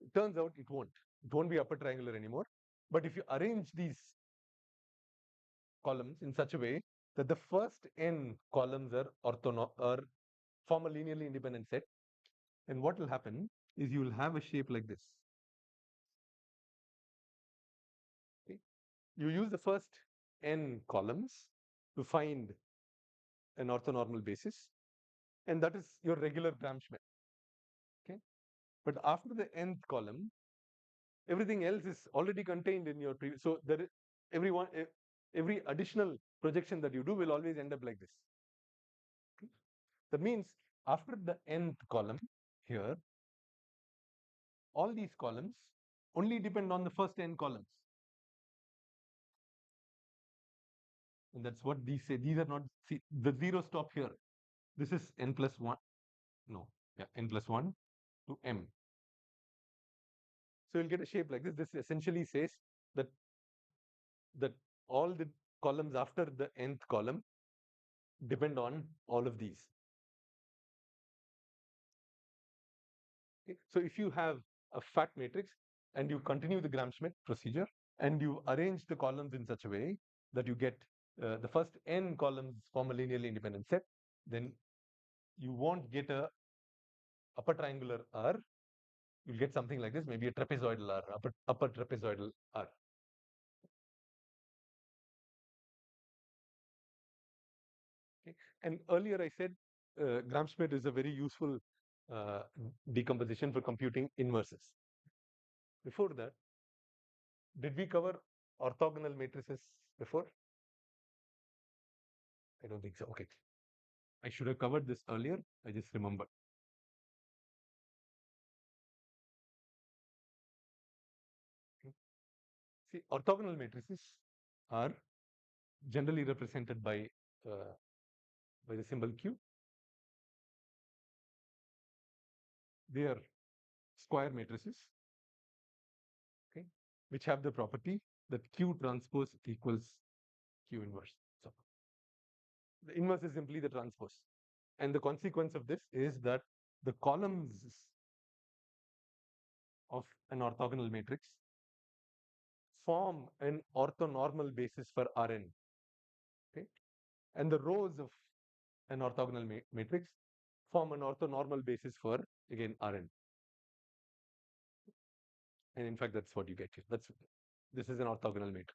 Speaker 1: It turns out it won't. It won't be upper triangular anymore. But if you arrange these columns in such a way that the first n columns are form a linearly independent set, then what will happen is you will have a shape like this. Okay? You use the first n columns to find an orthonormal basis, and that is your regular Gram-Schmidt. Okay, but after the nth column, everything else is already contained in your previous. So there is every additional projection that you do will always end up like this. Okay? That means after the nth column here, all these columns only depend on the first n columns. And that's what these say. These are not, see, the zero stop here. This is n plus 1. No, yeah, n plus 1 to m. So you'll get a shape like this. This essentially says that that all the columns after the nth column depend on all of these. Okay? So if you have a fat matrix and you continue the Gram-Schmidt procedure and you arrange the columns in such a way that you get the first n columns form a linearly independent set, then you won't get a upper triangular R. You'll get something like this, maybe a trapezoidal R, upper trapezoidal R. Okay. And earlier I said Gram-Schmidt is a very useful uh, decomposition for computing inverses. Before that, did we cover orthogonal matrices before? I don't think so. Okay. I should have covered this earlier. I just remembered. Okay. See, orthogonal matrices are generally represented by the symbol Q. They are square matrices, okay, which have the property that Q transpose equals Q inverse. So the inverse is simply the transpose. And the consequence of this is that the columns of an orthogonal matrix form an orthonormal basis for Rn. Okay? And the rows of an orthogonal matrix form an orthonormal basis for, again, Rn. And in fact, that's what you get here. This is an orthogonal matrix.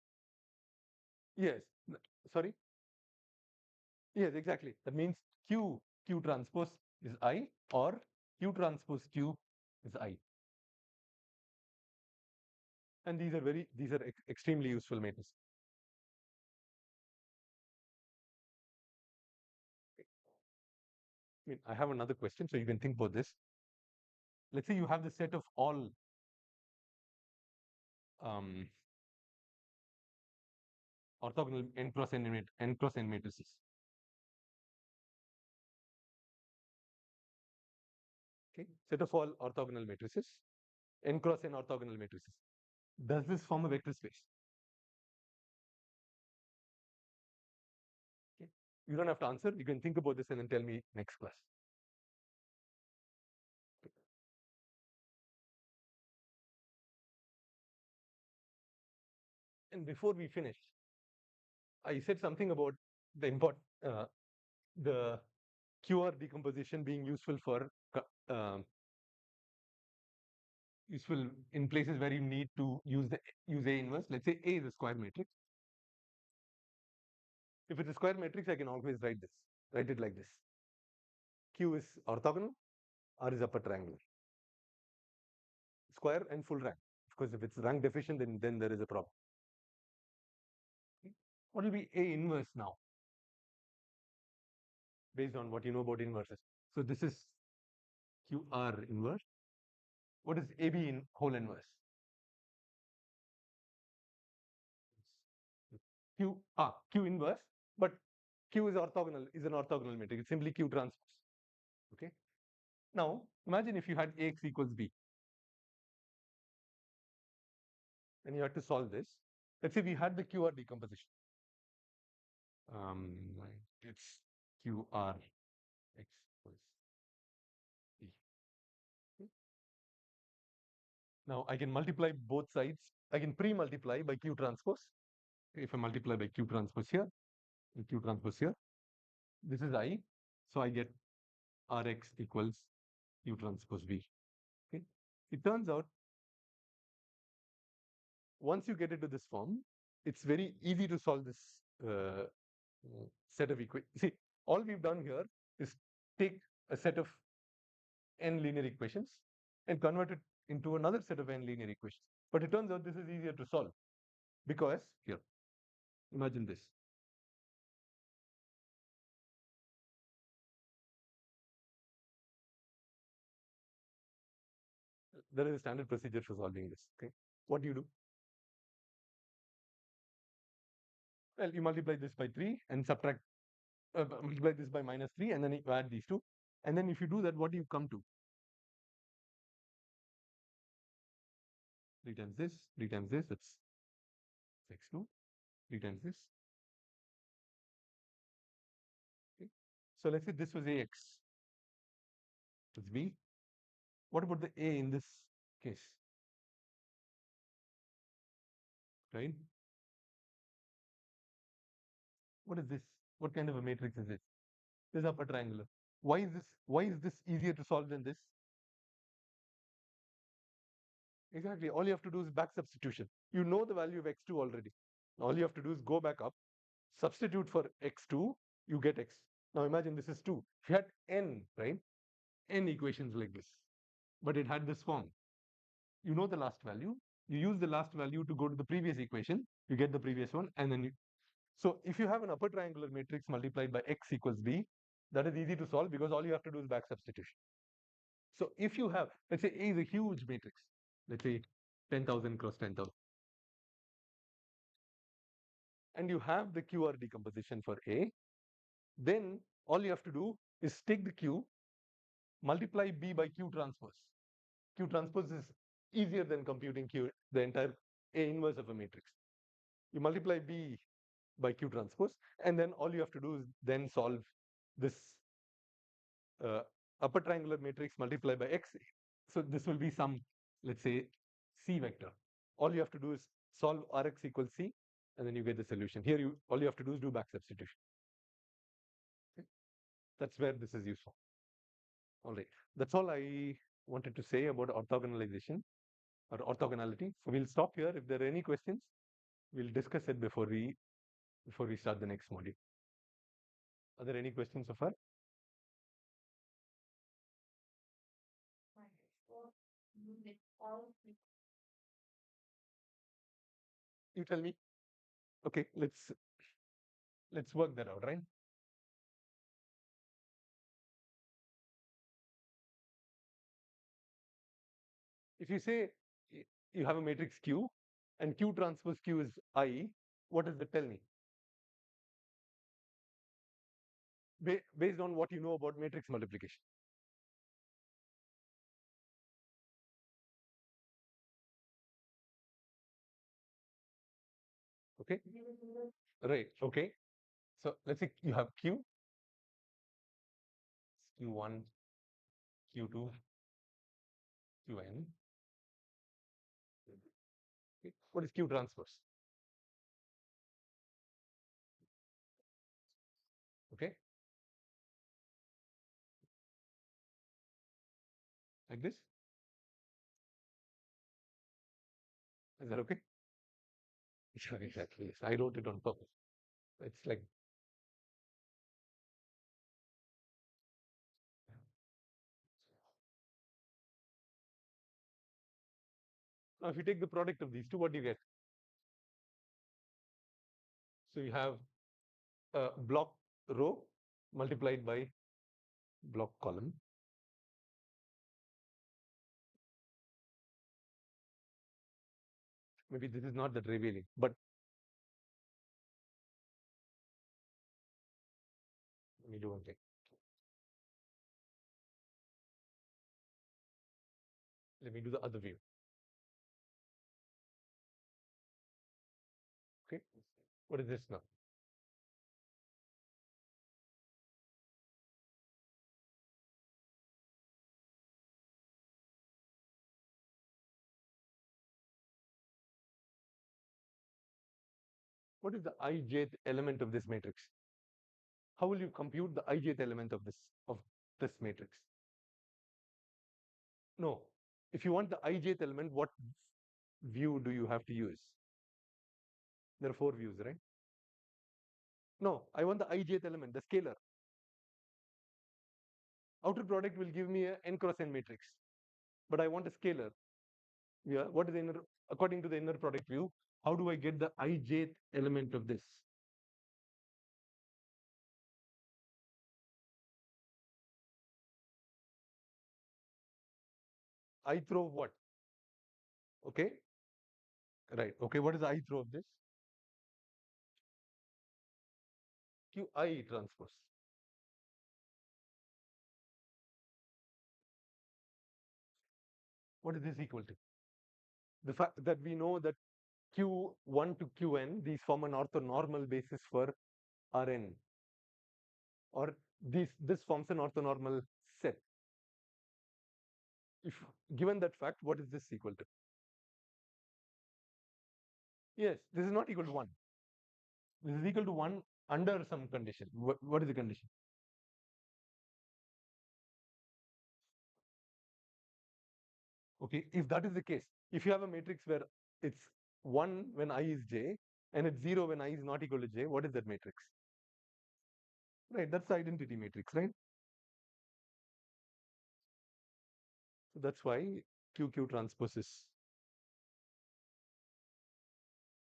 Speaker 1: Yes. Sorry? Yes, exactly. That means Q transpose is I, or Q transpose Q is I. And these are extremely useful matrices. I mean, I have another question, so you can think about this. Let's say you have the set of all orthogonal n cross n matrices. Okay, set of all orthogonal matrices, n cross n orthogonal matrices. Does this form a vector space? Okay. You don't have to answer. You can think about this and then tell me next class. Okay. And before we finish, I said something about the QR decomposition being useful for useful in places where you need to use A inverse. Let's say A is a square matrix. If it's a square matrix, I can always write it like this. Q is orthogonal, R is upper triangular. Square and full rank. Of course, if it's rank deficient, then there is a problem. Okay. What will be A inverse now? Based on what you know about inverses. So this is QR inverse. What is AB in whole inverse? Q inverse, but Q is an orthogonal matrix. It's simply Q transpose. Okay. Now imagine if you had AX equals B, and you had to solve this. Let's say we had the QR decomposition. It's QR X equals B. Okay. Now I can multiply both sides. I can pre-multiply by Q transpose. If I multiply by Q transpose here, and Q transpose here, this is I. So I get Rx equals Q transpose B. Okay. It turns out once you get into this form, it's very easy to solve this set of equations. See, all we've done here is take a set of n linear equations and convert it into another set of n linear equations. But it turns out this is easier to solve because here, imagine this. There is a standard procedure for solving this. Okay, what do? Well, you multiply this by 3 and subtract, multiply this by -3, and then you add these two. And then if you do that, what do you come to? 3 times this, 3 times this, that's x2, 3 times this. Okay. So let's say this was AX. It's B. What about the A in this case? Right? What is this? What kind of a matrix is it? This is upper triangular. Why is this easier to solve than this? Exactly. All you have to do is back substitution. You know the value of x2 already. All you have to do is go back up, substitute for x2, you get x. Now imagine this is 2. If you had n, right? N equations like this, but it had this form. You know the last value. You use the last value to go to the previous equation. You get the previous one, and then you. So if you have an upper triangular matrix multiplied by x equals b, that is easy to solve because all you have to do is back substitution. So if you have, let's say A is a huge matrix, let's say 10,000 cross 10,000, and you have the QR decomposition for A, then all you have to do is take the Q, multiply B by Q transpose. Q transpose is easier than computing Q, the entire A inverse of a matrix. You multiply B by Q transpose, and then all you have to do is then solve this upper triangular matrix multiplied by X. So this will be some, let's say, C vector. All you have to do is solve Rx equals C, and then you get the solution. Here, all you have to do is do back substitution. Okay? That's where this is useful. All right. That's all I wanted to say about orthogonalization or orthogonality. So we'll stop here. If there are any questions, we'll discuss it before we start the next module. Are there any questions so far? You tell me. Okay, let's work that out, right? If you say you have a matrix Q and Q transpose Q is I, what does that tell me? Based on what you know about matrix multiplication. Okay. Right. Okay. So let's say you have Q, Q1, Q2, Qn. Okay. What is Q transpose? Okay. like this. Is that okay? Sure, exactly. Yes. I wrote it on purpose. It's like, now if you take the product of these two, what do you get? So you have block row multiplied by block column. Maybe this is not that revealing, but let me do one thing. Let me do the other view. Okay. What is this now? What is the ijth element of this matrix? How will you compute the ijth element of this matrix? No. If you want the ijth element, what view do you have to use? There are four views, right? No, I want the ijth element, the scalar. Outer product will give me a n cross n matrix, but I want a scalar. Yeah, what is the inner? According to the inner product view, how do I get the ijth element of this? Ith row of what? Okay, right. Okay, what is the ith row of this? Qi transpose. What is this equal to? The fact that we know that Q1 to Qn, these form an orthonormal basis for Rn, or this forms an orthonormal set. If given that fact, what is this equal to? Yes, this is not equal to 1. This is equal to 1 under some condition. What is the condition? Okay, if that is the case, if you have a matrix where it's 1 when I is j and it's 0 when I is not equal to j, what is that matrix? Right, that's the identity matrix, right? So that's why QQ transpose is.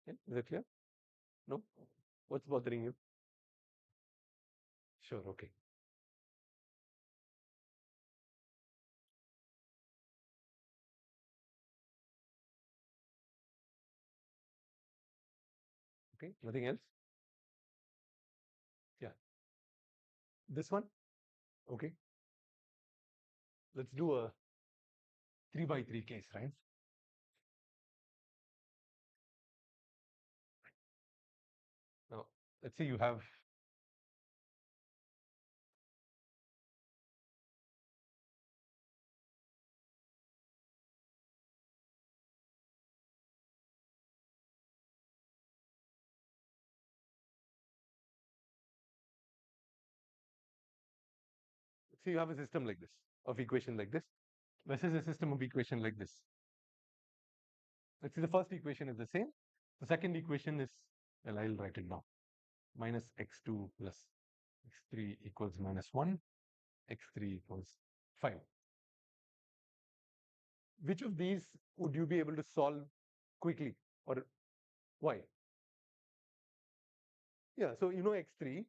Speaker 1: Yeah, is that clear? No? What's bothering you? Sure, okay. Okay, nothing else? Yeah. This one? Okay. Let's do a 3 by 3 case, right? Now, let's say you have a system like this, of equation like this, versus a system of equation like this. Let's see, the first equation is the same. The second equation is, well, I'll write it down. Minus x2 plus x3 equals minus 1, x3 equals 5. Which of these would you be able to solve quickly, or why? Yeah, so you know x3,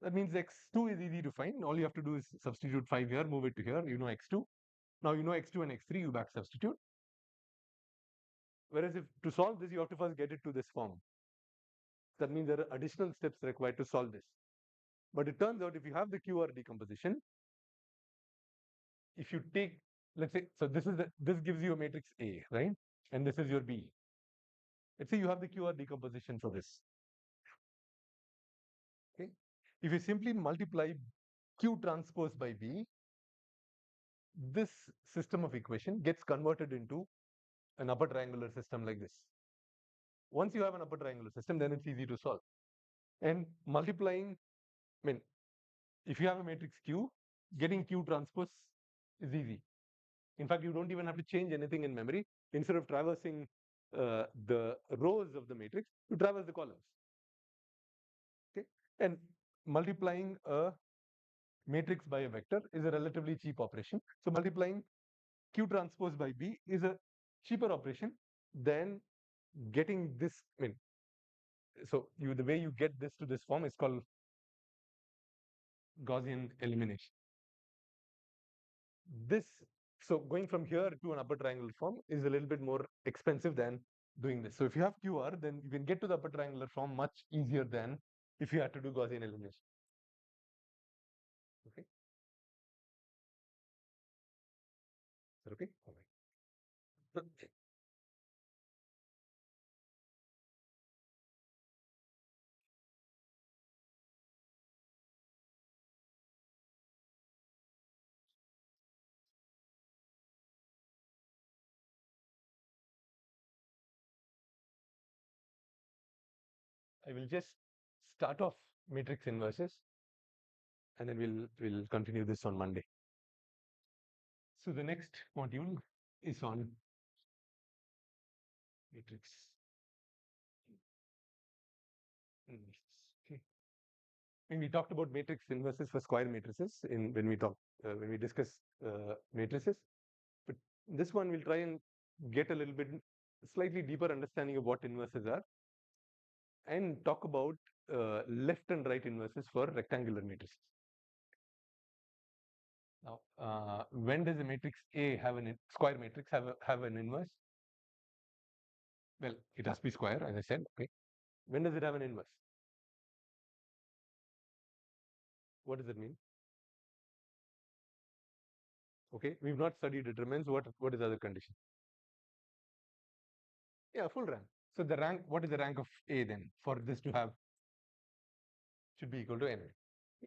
Speaker 1: that means x2 is easy to find. All you have to do is substitute 5 here, move it to here, you know x2. Now you know x2 and x3, you back substitute. Whereas if to solve this, you have to first get it to this form. That means there are additional steps required to solve this. But it turns out if you have the QR decomposition, if you take, let's say, so this gives you a matrix A, right? And this is your B. Let's say you have the QR decomposition for this. Okay. If you simply multiply Q transpose by B, this system of equation gets converted into an upper triangular system like this. Once you have an upper triangular system, then it's easy to solve. And multiplying, I mean, if you have a matrix Q, getting Q transpose is easy. In fact, you don't even have to change anything in memory. Instead of traversing the rows of the matrix, you traverse the columns. Okay, and multiplying a matrix by a vector is a relatively cheap operation. So multiplying Q transpose by B is a cheaper operation than getting this. I mean, so the way you get this to this form is called Gaussian elimination. This, so going from here to an upper triangular form is a little bit more expensive than doing this. So if you have QR, then you can get to the upper triangular form much easier than if you had to do Gaussian elimination. Okay. Is that okay? All right. I will just start off matrix inverses, and then we'll continue this on Monday. So the next module is on matrix inverses. Okay. When we talked about matrix inverses for square matrices when we discuss matrices, but this one we'll try and get a little bit slightly deeper understanding of what inverses are, and talk about left and right inverses for rectangular matrices. Now, when does a matrix A have square matrix have an inverse? Well, it has to be square, as I said. Okay. When does it have an inverse? What does it mean? Okay, we've not studied determinants. What is the other condition? Yeah, full rank. So the rank, what is the rank of A then for this to have? Should be equal to n.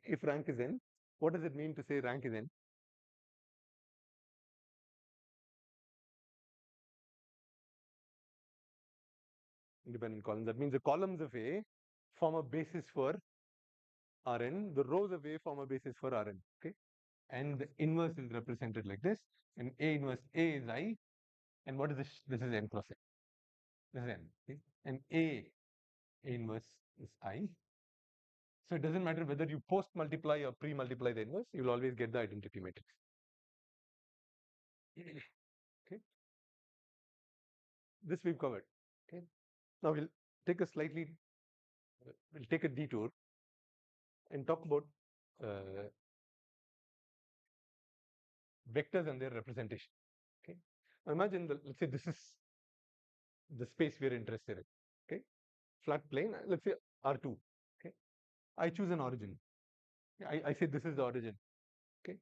Speaker 1: If rank is n, what does it mean to say rank is n? Independent columns. That means the columns of A form a basis for Rn. The rows of A form a basis for Rn. Okay, and the inverse is represented like this. And A inverse A is I, and what is this? This is n cross n. This is n. Okay? And A inverse is I. So it doesn't matter whether you post multiply or pre multiply the inverse, you will always get the identity matrix. Okay, this we've covered. Okay, now we'll take a detour and talk about vectors and their representation. Okay, now imagine let's say this is the space we are interested in. Okay, flat plane. Let's say R2. Okay, I choose an origin. I say this is the origin. Okay,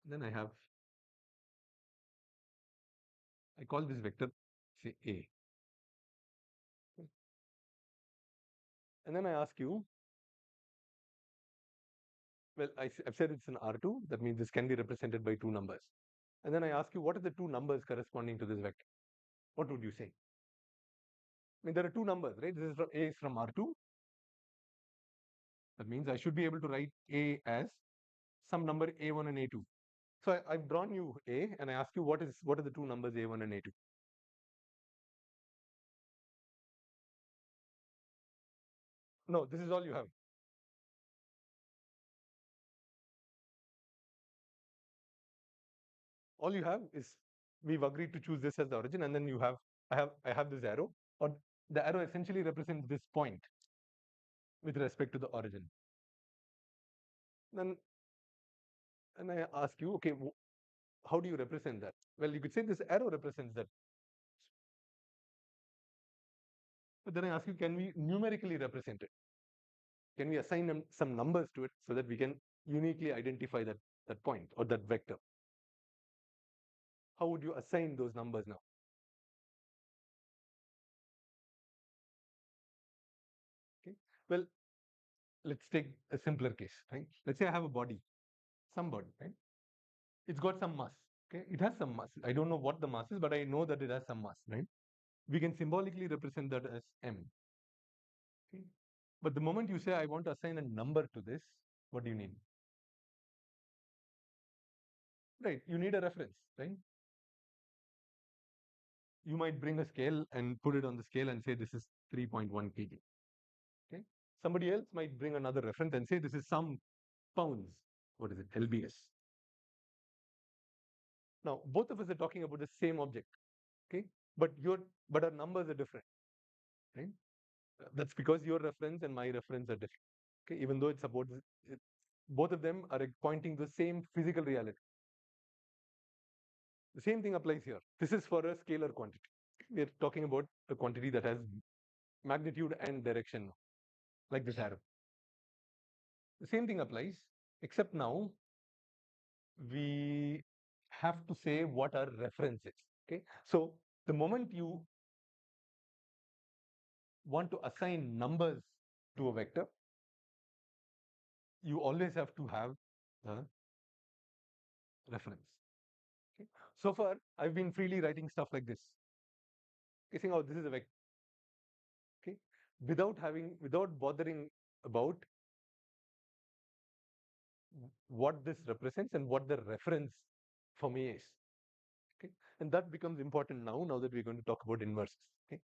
Speaker 1: then I call this vector say A. Okay. And then I ask you, well, I've said it's an R2. That means this can be represented by two numbers. And then I ask you, what are the two numbers corresponding to this vector? What would you say? I mean, there are two numbers, right? This is from A is from R2. That means I should be able to write A as some number A1 and A2. So I've drawn you A, and I ask you, what are the two numbers A1 and A2? No, this is all you have. All you have is we've agreed to choose this as the origin, and then I have this arrow, or the arrow essentially represents this point with respect to the origin. Then and I ask you, okay, how do you represent that? Well, you could say this arrow represents that. But then I ask you, can we numerically represent it? Can we assign some numbers to it so that we can uniquely identify that point or that vector? How would you assign those numbers now? Okay. Well, let's take a simpler case, right? Let's say I have a body, some body, right? It's got some mass. Okay, it has some mass. I don't know what the mass is, but I know that it has some mass, right? We can symbolically represent that as m. Okay. But the moment you say I want to assign a number to this, what do you need? right? You need a reference, right? You might bring a scale and put it on the scale and say this is 3.1 kg. Okay. Somebody else might bring another reference and say this is some pounds. What is it? LBS. Now, both of us are talking about the same object. Okay. But our numbers are different, right? That's because your reference and my reference are different. Okay. Even though it's about both of them are pointing to the same physical reality. The same thing applies here. This is for a scalar quantity. We're talking about a quantity that has magnitude and direction, like this arrow. The same thing applies, except now we have to say what our reference is. Okay. So the moment you want to assign numbers to a vector, you always have to have a reference. Okay. So far, I've been freely writing stuff like this. Okay, saying, oh, this is a vector. Okay. Without bothering about what this represents and what the reference for me is. Okay. And that becomes important now that we're going to talk about inverses. Okay.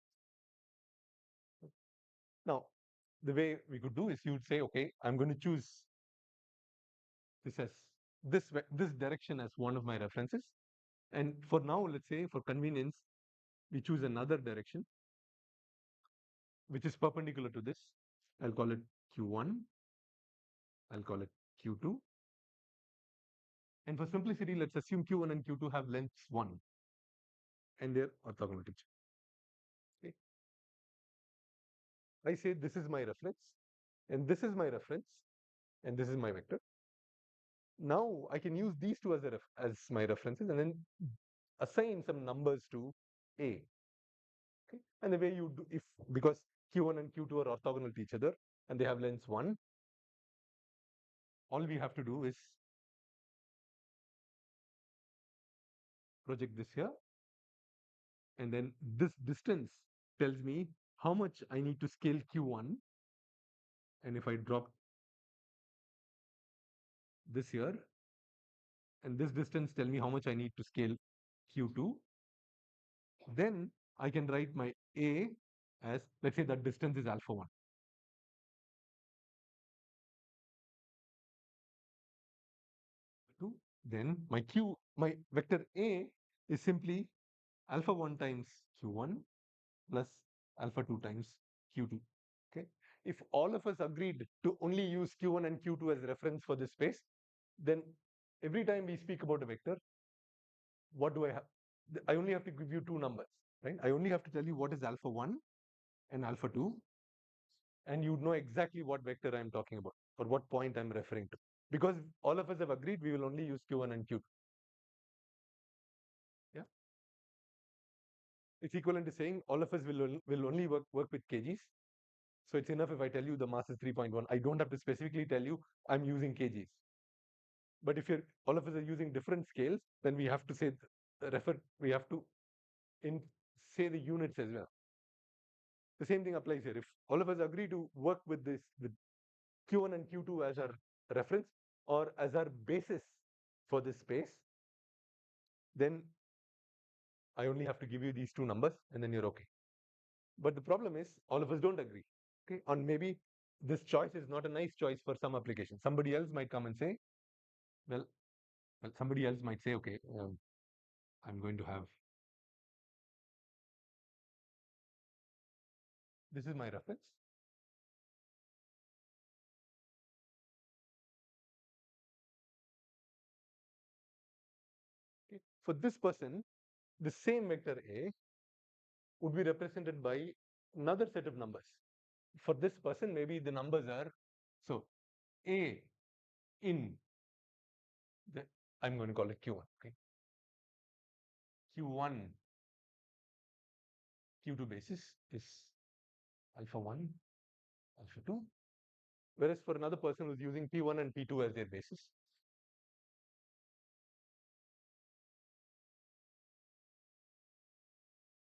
Speaker 1: Now, the way we could do is you would say, okay, I'm going to choose this as this direction as one of my references. And for now, let's say for convenience, we choose another direction, which is perpendicular to this. I'll call it Q1. I'll call it Q2. And for simplicity, let's assume Q1 and Q2 have lengths 1. And they're orthogonal to each other. Okay. I say this is my reference, and this is my reference, and this is my vector. Now I can use these two as my references and then assign some numbers to A. Okay. And the way you do, because Q1 and Q2 are orthogonal to each other and they have lengths 1, all we have to do is project this here, and then this distance tells me how much I need to scale Q1, and if I drop this here, and this distance tell me how much I need to scale Q2, then I can write my A as, let's say that distance is alpha 1. Then my vector A is simply alpha 1 times Q1 plus alpha 2 times Q2. Okay. If all of us agreed to only use Q1 and Q2 as reference for this space, then every time we speak about a vector, what do I have? I only have to give you two numbers, right? I only have to tell you what is alpha 1 and alpha 2, and you know exactly what vector I'm talking about or what point I'm referring to. Because all of us have agreed we will only use Q1 and Q2. Yeah. It's equivalent to saying all of us will only work with kgs. So it's enough if I tell you the mass is 3.1. I don't have to specifically tell you I'm using kgs. But if all of us are using different scales, then we have to say we have to say the units as well. The same thing applies here. If all of us agree to work with Q1 and Q2 as our reference or as our basis for this space, then I only have to give you these two numbers and then you're okay. But the problem is all of us don't agree. Okay, and maybe this choice is not a nice choice for some application. Somebody else might come and say, well, somebody else might say, okay, I'm going to have, this is my reference. Okay. For this person, the same vector A would be represented by another set of numbers. For this person, maybe the numbers are, so A in, I'm going to call it Q1. Okay. Q1, Q2 basis is alpha 1, alpha 2. Whereas for another person who's using P1 and P2 as their basis,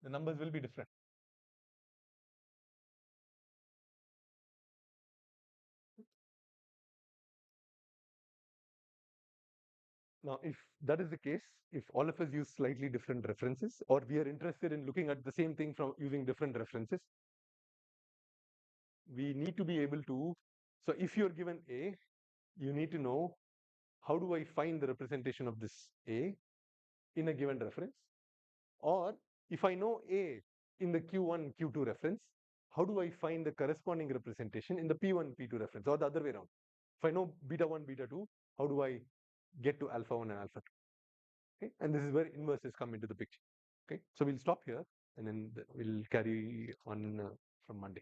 Speaker 1: the numbers will be different. Now, if that is the case, if all of us use slightly different references, or we are interested in looking at the same thing from using different references, we need to be able to, so if you're given A, you need to know, how do I find the representation of this A in a given reference? Or if I know A in the Q1, Q2 reference, how do I find the corresponding representation in the P1, P2 reference, or the other way around? If I know beta 1, beta 2, how do I get to alpha 1 and alpha 2? Okay, and this is where inverses come into the picture. Okay, so we'll stop here and then we'll carry on from Monday.